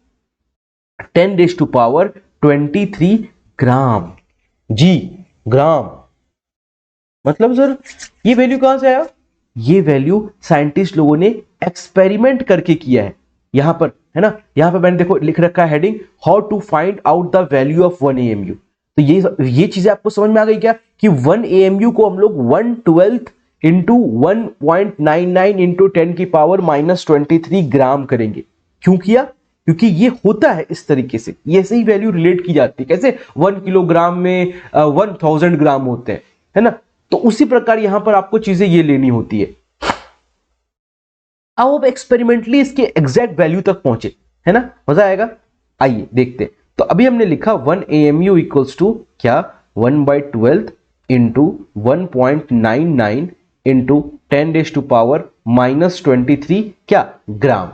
S1: 10⁻23 ग्राम। जी, ग्राम। मतलब सर ये वैल्यू कहां से आया? ये वैल्यू साइंटिस्ट लोगों ने एक्सपेरिमेंट करके किया है। यहां पर है ना, यहां पर मैंने देखो लिख रखा है heading, how to find out the value of 1 AMU। तो ये चीजें आपको समझ में आ गई क्या कि 1 AMU को हम लोग 1/12 इंटू 1.99 इंटू 10⁻⁻23 ग्राम करेंगे। क्यों किया? क्योंकि ये होता है इस तरीके से, ये ऐसे ही वैल्यू रिलेट की जाती है। कैसे? 1 किलोग्राम में 1000 ग्राम होते हैं, है ना। तो उसी प्रकार यहां पर आपको चीजें ये लेनी होती है। अब एक्सपेरिमेंटली इसके एग्जैक्ट वैल्यू तक पहुंचे, है ना, मजा आएगा। आइए देखते हैं। तो अभी हमने लिखा 1 AMU इक्वल्स टू क्या? 1/12 इंटू 1.99 इंटू 10⁻⁻23 क्या? ग्राम।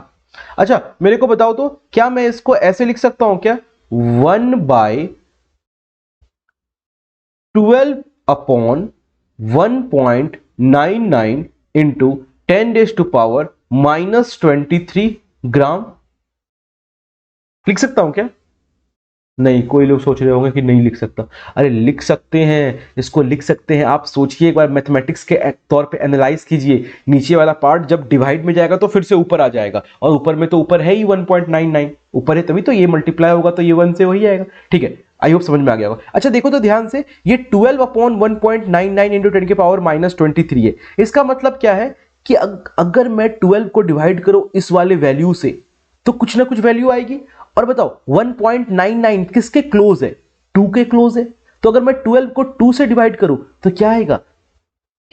S1: अच्छा मेरे को बताओ तो क्या मैं इसको ऐसे लिख सकता हूं क्या? 1/12 अपॉन 1.99 इंटू 10⁻⁻23 ग्राम लिख सकता हूं क्या? नहीं, कोई लोग सोच रहे होंगे कि नहीं लिख सकता। अरे लिख सकते हैं, इसको लिख सकते हैं। आप सोचिए एक बार, मैथमेटिक्स के तौर पे एनालाइज कीजिए। नीचे वाला पार्ट जब डिवाइड में जाएगा तो फिर से ऊपर आ जाएगा, और ऊपर में तो ऊपर है ही 1.99 ऊपर है, तभी तो ये मल्टीप्लाई होगा तो ये 1 से वही आएगा। ठीक है, आई होप समझ में आ गया होगा। अच्छा देखो तो ध्यान से, ये 12 अपॉन 1.99 इंटू 10⁻⁻23 है। इसका मतलब क्या है कि अगर मैं 12 को डिवाइड करूं इस वाले वैल्यू से तो कुछ ना कुछ वैल्यू आएगी। और बताओ 1.99 किसके क्लोज है? 2 के क्लोज है। तो अगर मैं 12 को 2 से डिवाइड करूं तो क्या आएगा?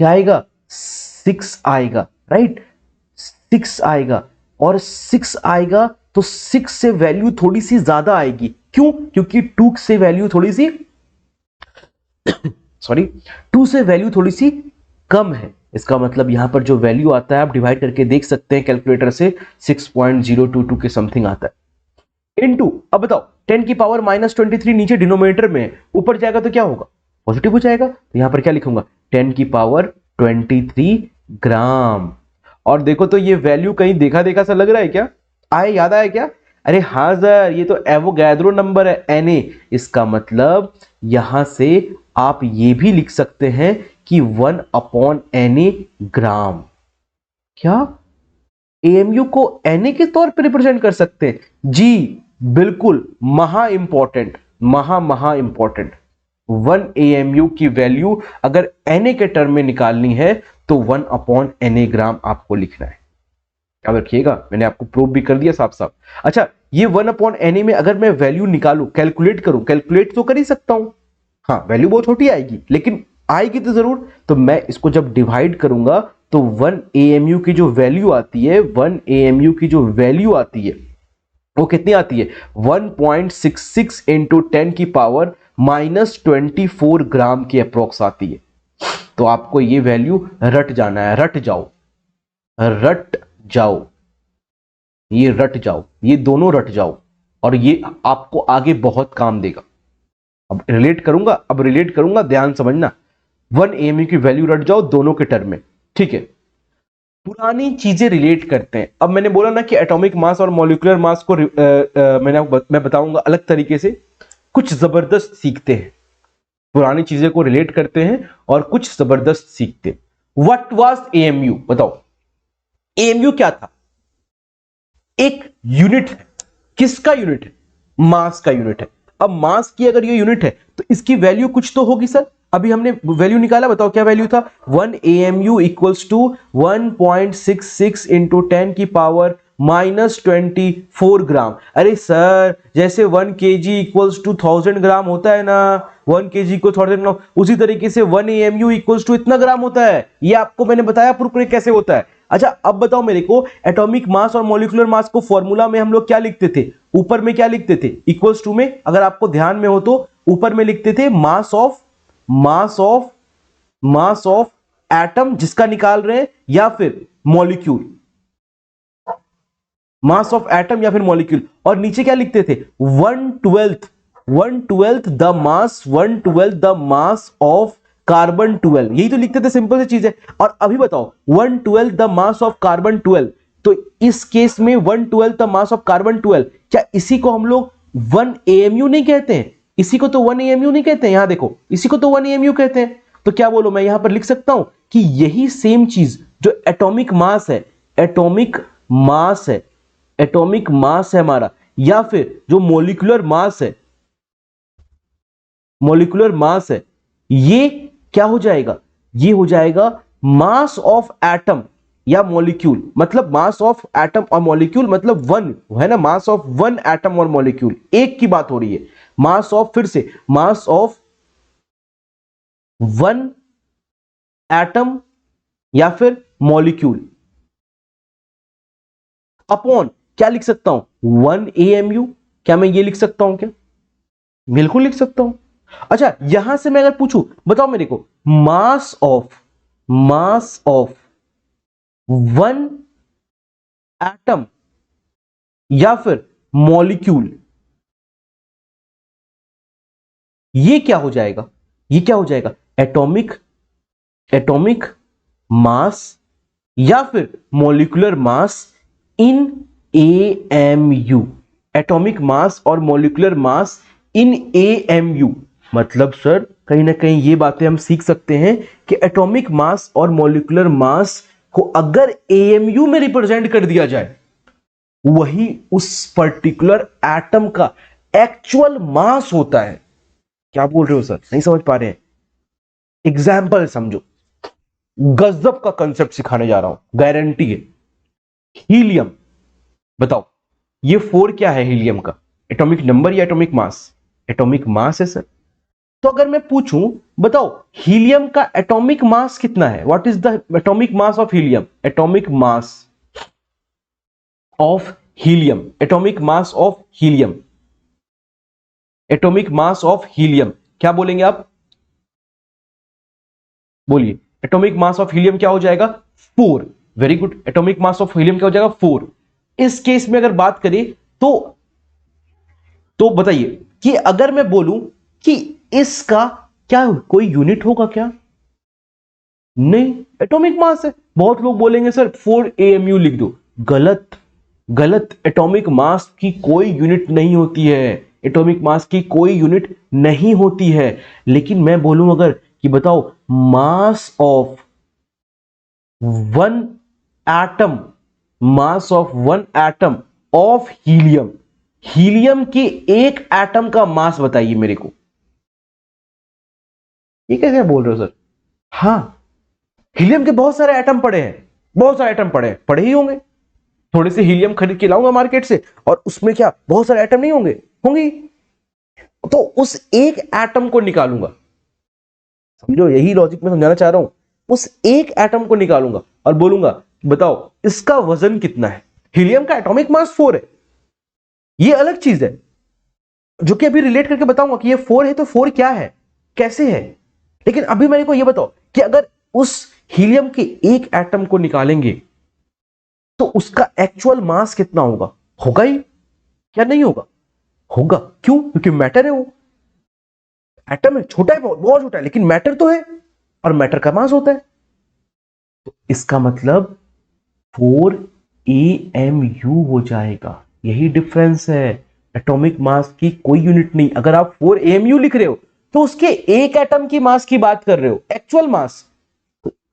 S1: क्या आएगा? 6 आएगा, राइट। 6 आएगा, और 6 आएगा तो 6 से वैल्यू थोड़ी सी ज्यादा आएगी। क्यों? क्योंकि 2 से वैल्यू थोड़ी सी सॉरी 2 से वैल्यू थोड़ी सी कम है। इसका मतलब यहां पर जो वैल्यू आता है आप डिवाइड करके देख सकते हैं कैलकुलेटर से, 6.022 के समथिंग आता है। इनटू, अब बताओ 10⁻⁻23 नीचे डिनोमिनेटर में है, ऊपर जाएगा तो क्या होगा? पॉजिटिव हो जाएगा। तो यहां पर क्या लिखूंगा? 10⁻23 ग्राम। और देखो तो ये वैल्यू कहीं देखा देखा सा लग रहा है क्या? याद आया क्या? अरे हाँ सर, ये तो एवोगैड्रो नंबर है, Na। इसका मतलब यहां से आप ये भी लिख सकते हैं कि 1/Na ग्राम। क्या AMU को Na के तौर पर रिप्रेजेंट कर सकते हैं? जी बिल्कुल, महा इंपॉर्टेंट, महा इंपॉर्टेंट। 1 AMU की वैल्यू अगर Na के टर्म में निकालनी है तो 1/Na ग्राम आपको लिखना है। याद रखिएगा, मैंने आपको प्रूव भी कर दिया साफ साफ। अच्छा, ये 1/Na में अगर मैं वैल्यू निकालूं, कैलकुलेट करूं, कैलकुलेट तो कर ही सकता हूं। हाँ, वैल्यू बहुत छोटी आएगी लेकिन आएगी तो जरूर। तो मैं इसको जब डिवाइड करूंगा तो 1 AMU की जो वैल्यू आती है, 1 AMU की जो वैल्यू आती है वो कितनी आती है? 1.66 इंटू 10⁻⁻24 ग्राम की अप्रोक्स आती है। तो आपको ये वैल्यू रट जाना है, रट जाओ, रट जाओ, ये रट जाओ, ये दोनों रट जाओ, और ये आपको आगे बहुत काम देगा। अब रिलेट करूंगा, ध्यान समझना। 1 AMU की वैल्यू रट जाओ दोनों के टर्म में, ठीक है। पुरानी चीजें रिलेट करते हैं। अब मैंने बोला ना कि एटॉमिक मास और मॉलिक्यूलर मास को मैं बताऊंगा अलग तरीके से। कुछ जबरदस्त सीखते हैं, पुरानी चीजें को रिलेट करते हैं और कुछ जबरदस्त सीखते हैं। What was AMU? बताओ AMU क्या था? एक यूनिट है। किसका यूनिट है? मास का यूनिट है। अब मास की अगर ये यूनिट है तो इसकी वैल्यू कुछ तो होगी सर। अभी हमने वैल्यू निकाला, बताओ क्या वैल्यू था? 1 AMU इक्वल्स टू 1.66 इंटू 10⁻⁻24 ग्राम। अरे सर, जैसे 1 kg इक्वल्स टू 1000 ग्राम होता है ना, 1 kg को 1000 ग्राम, उसी तरीके से 1 AMU इक्वल्स टू इतना ग्राम होता है। ये आपको मैंने बताया प्रूफ कैसे होता है। अच्छा अब बताओ मेरे को, एटॉमिक मास और मॉलिक्यूलर मास को फॉर्मूला में हम लोग क्या लिखते थे? ऊपर में क्या लिखते थे? इक्वल्स टू में, अगर आपको ध्यान में हो तो ऊपर में लिखते थे mass of mass of atom जिसका निकाल रहे हैं, या फिर मॉलिक्यूल, मास ऑफ एटम या फिर मॉलिक्यूल। और नीचे क्या लिखते थे, 1/12 the mass, 1/12 the mass of carbon 12, यही तो लिखते थे, सिंपल सी चीज है। और अभी बताओ 1/12 द मास ऑफ कार्बन 12, तो इस केस में 1/12 द मास ऑफ कार्बन 12, क्या इसी को हम लोग 1 AMU नहीं कहते हैं? इसी को तो 1 AMU नहीं कहते हैं, यहां देखो, इसी को तो 1 AMU कहते हैं। तो क्या बोलो, मैं यहां पर लिख सकता हूं कि यही सेम चीज जो एटॉमिक मास है, एटॉमिक मास है, एटॉमिक मास है हमारा, या फिर जो मोलिकुलर मास है, मोलिकुलर मास है, ये क्या हो जाएगा, ये हो जाएगा मास ऑफ एटम या मॉलिक्यूल। मतलब मास ऑफ एटम और मॉलिक्यूल मतलब वन है ना, मास ऑफ वन एटम और मॉलिक्यूल, एक की बात हो रही है। मास ऑफ, फिर से मास ऑफ वन एटम या फिर मॉलिक्यूल अपॉन, क्या लिख सकता हूं, 1 AMU। क्या मैं ये लिख सकता हूं क्या? बिल्कुल लिख सकता हूं। अच्छा, यहां से मैं अगर पूछूं, बताओ मेरे को, मास ऑफ वन एटम या फिर मॉलिक्यूल, ये क्या हो जाएगा, ये क्या हो जाएगा, एटॉमिक मास या फिर मॉलिकुलर मास इन AMU, एटॉमिक मास और मॉलिकुलर मास इन AMU। मतलब सर कहीं ना कहीं ये बातें हम सीख सकते हैं कि एटॉमिक मास और मॉलिकुलर मास को अगर AMU में रिप्रेजेंट कर दिया जाए, वही उस पर्टिकुलर एटम का एक्चुअल मास होता है। क्या बोल रहे हो सर, नहीं समझ पा रहे हैं? एग्जाम्पल समझो, गजब का कंसेप्ट सिखाने जा रहा हूं, गारंटी है। हीलियम, बताओ ये 4 क्या है हीलियम का, एटॉमिक नंबर या एटॉमिक मास? एटॉमिक मास है सर। तो अगर मैं पूछूं, बताओ हीलियम का एटॉमिक मास कितना है, what is the atomic mass of helium? Atomic mass of helium, atomic mass of helium, atomic mass of helium, क्या बोलेंगे आप? बोलिए, एटॉमिक मास ऑफ हीलियम क्या हो जाएगा? 4। Very good, atomic mass of helium क्या हो जाएगा? 4। इस केस में अगर बात करें तो बताइए कि अगर मैं बोलूं कि इसका क्या कोई यूनिट होगा क्या? नहीं, एटॉमिक मास है। बहुत लोग बोलेंगे सर 4 AMU लिख दो, गलत, गलत। एटॉमिक मास की कोई यूनिट नहीं होती है, एटॉमिक मास की कोई यूनिट नहीं होती है। लेकिन मैं बोलूं अगर कि बताओ mass of one atom, mass of one atom of helium, helium के एक एटम का मास बताइए मेरे को। ये कैसे बोल रहे हो सर? हाँ, हीलियम के बहुत सारे एटम पड़े हैं, बहुत सारे एटम पड़े हैं, पड़े ही होंगे। थोड़े से हीलियम खरीद के लाऊंगा मार्केट से, और उसमें क्या बहुत सारे एटम नहीं होंगे? होंगे। तो उस एक एटम को निकालूंगा, समझो यही लॉजिक में समझाना चाह रहा हूं। उस एक एटम को निकालूंगा और बोलूंगा बताओ इसका वजन कितना है। हीलियम का एटॉमिक मास 4 है, ये अलग चीज है, जो कि अभी रिलेट करके बताऊंगा कि ये 4 है तो 4 क्या है, कैसे है। लेकिन अभी मेरे को ये बताओ कि अगर उस हीलियम के एक एटम को निकालेंगे तो उसका एक्चुअल मास कितना होगा? होगा ही क्या नहीं होगा? होगा। क्यों? क्योंकि मैटर है, वो एटम है, छोटा है, बहुत बहुत छोटा है, लेकिन मैटर तो है, और मैटर का मास होता है। तो इसका मतलब 4 AMU हो जाएगा। यही डिफरेंस है, एटॉमिक मास की कोई यूनिट नहीं। अगर आप 4 AMU लिख रहे हो तो उसके एक एटम की मास की बात कर रहे हो, actual mass.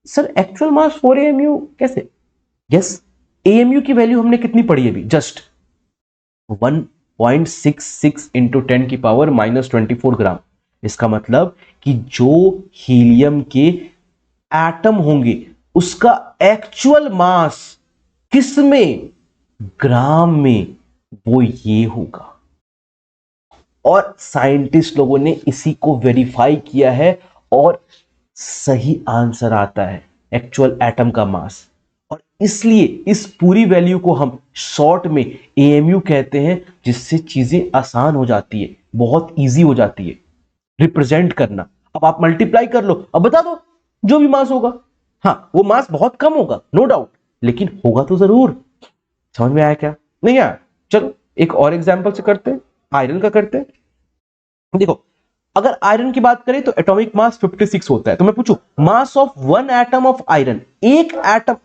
S1: Sir actual mass 4 AMU कैसे? यस, AMU की वैल्यू हमने कितनी पढ़ी अभी? जस्ट 1.66 इंटू 10 की पावर -24 ग्राम। इसका मतलब कि जो हीलियम के एटम होंगे उसका एक्चुअल मास किस में? ग्राम में, वो ये होगा। और साइंटिस्ट लोगों ने इसी को वेरीफाई किया है और सही आंसर आता है एक्चुअल एटम का मास। और इसलिए इस पूरी वैल्यू को हम शॉर्ट में AMU कहते हैं, जिससे चीजें आसान हो जाती है, बहुत इजी हो जाती है रिप्रेजेंट करना। अब आप मल्टीप्लाई कर लो, अब बता दो जो भी मास होगा। हाँ, वो मास बहुत कम होगा नो डाउट, लेकिन होगा तो जरूर। समझ में आया क्या? नहीं आया? चलो एक और एग्जांपल से करते हैं, आयरन का करते हैं। देखो, अगर आयरन की बात करें तो एटॉमिक मास 56 होता है। तो मैं पूछूं mass of one atom of iron, एक एटम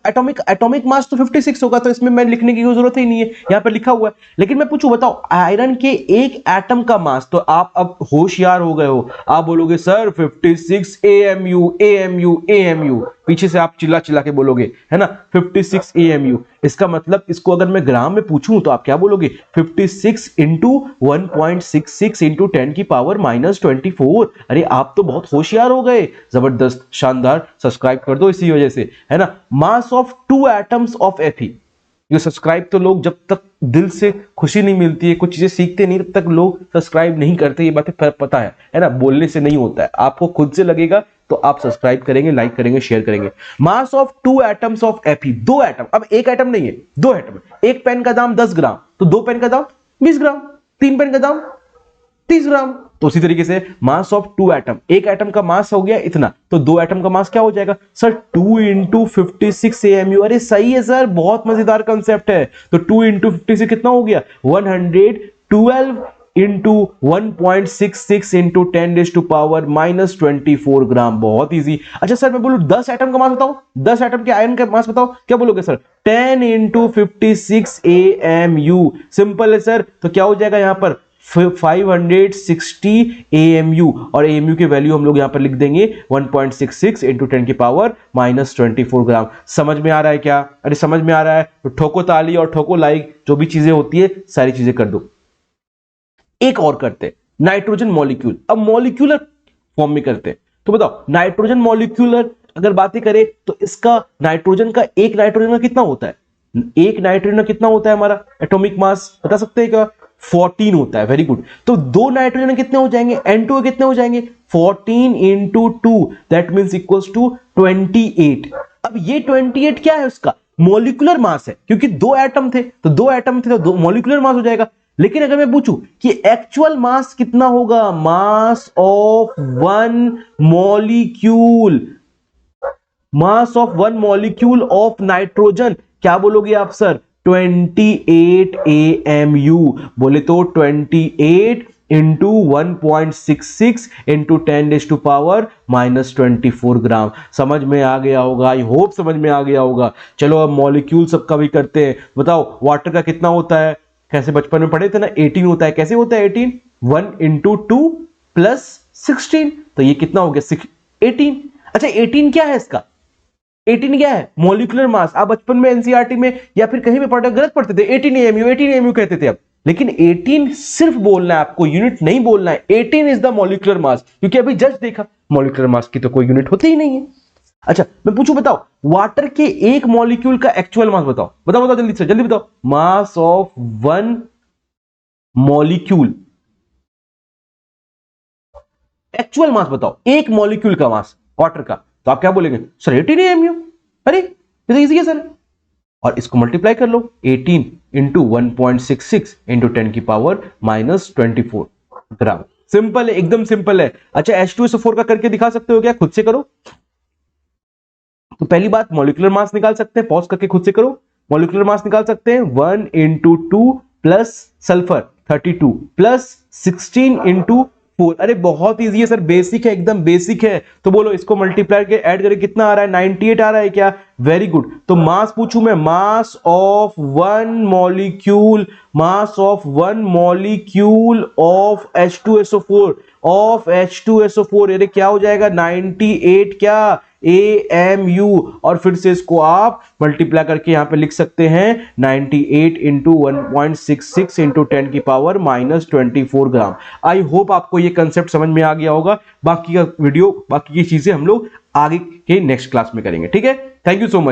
S1: एटॉमिक मास तो 56 होगा, तो इसमें मैं लिखने की जरूरत ही नहीं है, यहां पर लिखा हुआ है। लेकिन मैं पूछूं बताओ आयरन के एक एटम का मास, तो आप अब होशियार हो गए हो, आप बोलोगे सर 56 AMU AMU AMU, पीछे से आप चिल्ला चिल्ला के बोलोगे, है ना, 56 AMU। इसका मतलब इसको अगर मैं ग्राम में पूछूं तो आप क्या बोलोगे, 56 इंटू 1.66 इंटू 10 की पावर -24। अरे आप तो बहुत होशियार हो गए, जबरदस्त, शानदार। सब्सक्राइब कर दो इसी वजह से, है ना। Mass of 2 atoms of Fe, ये सब्सक्राइब तो लोग जब तक दिल से खुशी नहीं मिलती है, कुछ चीजें सीखते नहीं, तब तक लोग सब्सक्राइब नहीं करते। ये बातें पता है ना, बोलने से नहीं होता है, आपको खुद से लगेगा तो आप सब्सक्राइब करेंगे, लाइक करेंगे, शेयर करेंगे। Mass of 2 atoms of Fe, 2 atom, अब एक एटम नहीं है, 2 एटम। एक पेन का दाम 10 ग्राम, तो 2 पेन का दाम 20 ग्राम, 3 पेन का दाम 30 ग्राम। तो उसी तरीके से मास ऑफ 2 एटम, एक एटम का मास हो गया इतना, तो 2 एटम का मास क्या हो जाएगा सर, 2 इंटू 56 AMU। अरे सही है सर, बहुत मजेदार कंसेप्ट है। तो 2 इंटू 56 कितना हो गया, 112 इंटू 1.66 इंटू 10 टू पावर -24 ग्राम। बहुत इजी। अच्छा सर मैं बोलूं 10 एटम का मास बताओ, 10 एटम के आयन का मास बताओ, क्या बोलोगे सर, 10 इंटू 56 AMU। सिंपल है सर, तो क्या हो जाएगा यहां पर 560 AMU, और AMU की वैल्यू हम लोग यहां पर लिख देंगे 1.66 इंटू 10 की पावर -24 ग्राम। समझ में आ रहा है क्या? अरे समझ में आ रहा है तो ठोको ताली और ठोको लाइक, जो भी चीजें होती है सारी चीजें कर दो। एक और करते हैं, नाइट्रोजन मॉलिक्यूल। अब मॉलिक्यूलर फॉर्म में करते हैं, तो बताओ नाइट्रोजन मॉलिक्यूलर अगर बातें करें तो इसका नाइट्रोजन का, एक नाइट्रोजन का कितना होता है, एक नाइट्रोजन का कितना होता है हमारा एटॉमिक मास, बता सकते हैं क्या? 14 होता है। Very good. तो 2 नाइट्रोजन कितने हो जाएंगे, N2 कितने हो जाएंगे, 14 into 2, that means equals to 28। अब ये 28 क्या है, उसका मॉलिक्यूलर मास है, क्योंकि 2 एटम थे तो 2 एटम थे तो 2 मॉलिक्यूलर मास हो जाएगा। लेकिन अगर मैं पूछूं कि एक्चुअल मास कितना होगा, mass of one molecule, mass of one molecule of nitrogen, क्या बोलोगे आप सर, 28 AMU। बोले तो 28 इंटू 1.66 इंटू 10 टू पावर -24 ग्राम। समझ में आ गया होगा, आई होप समझ में आ गया होगा। चलो अब मॉलिक्यूल सबका भी करते हैं। बताओ वाटर का कितना होता है, कैसे बचपन में पढ़े थे ना, 18 होता है। कैसे होता है 18, 1 इंटू 2 प्लस 16, तो ये कितना हो गया 18। अच्छा 18 क्या है इसका, 18 क्या है, मॉलिक्यूलर मास। आप बचपन में एनसीईआरटी में या फिर कहीं भी पढ़ते, गलत पढ़ते थे, 18 AMU कहते थे अब। लेकिन 18 सिर्फ बोलना है आपको, यूनिट नहीं बोलना है। 18 इज द मॉलिक्यूलर मास, क्योंकि अभी जस्ट देखा मॉलिक्यूलर मास की तो कोई यूनिट होती ही नहीं है। अच्छा मैं पूछूं, बताओ वाटर के एक मॉलिक्यूल का एक्चुअल मास बताओ, बताओ बताओ जल्दी से जल्दी बताओ। Mass of one molecule, actual mass बताओ, एक मॉलिक्यूल का मास वाटर का, तो आप क्या बोलेंगे सर 18 AMU। अरे ये तो इजी है सर, और इसको मल्टीप्लाई कर लो, 18 इंटू 1.66 इंटू 10 की पावर -24 ग्राम। सिंपल है, एकदम सिंपल है। अच्छा H2SO4 का करके दिखा सकते हो क्या, खुद से करो। तो पहली बात मॉलिक्यूलर मास निकाल सकते हैं, पॉज करके खुद से करो। मॉलिक्यूलर मास निकाल सकते हैं 1 into 2 plus sulphur 32 plus 16 into 4। अरे बहुत इजी है सर, बेसिक है, एकदम बेसिक है। तो बोलो इसको मल्टीप्लाई के ऐड करके कितना आ रहा है, 98 आ रहा है क्या? Very good. तो मास पूछूं मैं, mass of one molecule, mass of one molecule of H2SO4, of H2SO4, अरे क्या हो जाएगा 98 क्या AMU। और फिर से इसको आप मल्टीप्लाई करके यहां पे लिख सकते हैं 98 इंटू 1.66 इंटू 10 की पावर -24 ग्राम। आई होप आपको ये कंसेप्ट समझ में आ गया होगा। बाकी का वीडियो, बाकी की चीजें हम लोग आगे के नेक्स्ट क्लास में करेंगे, ठीक है। Thank you so much.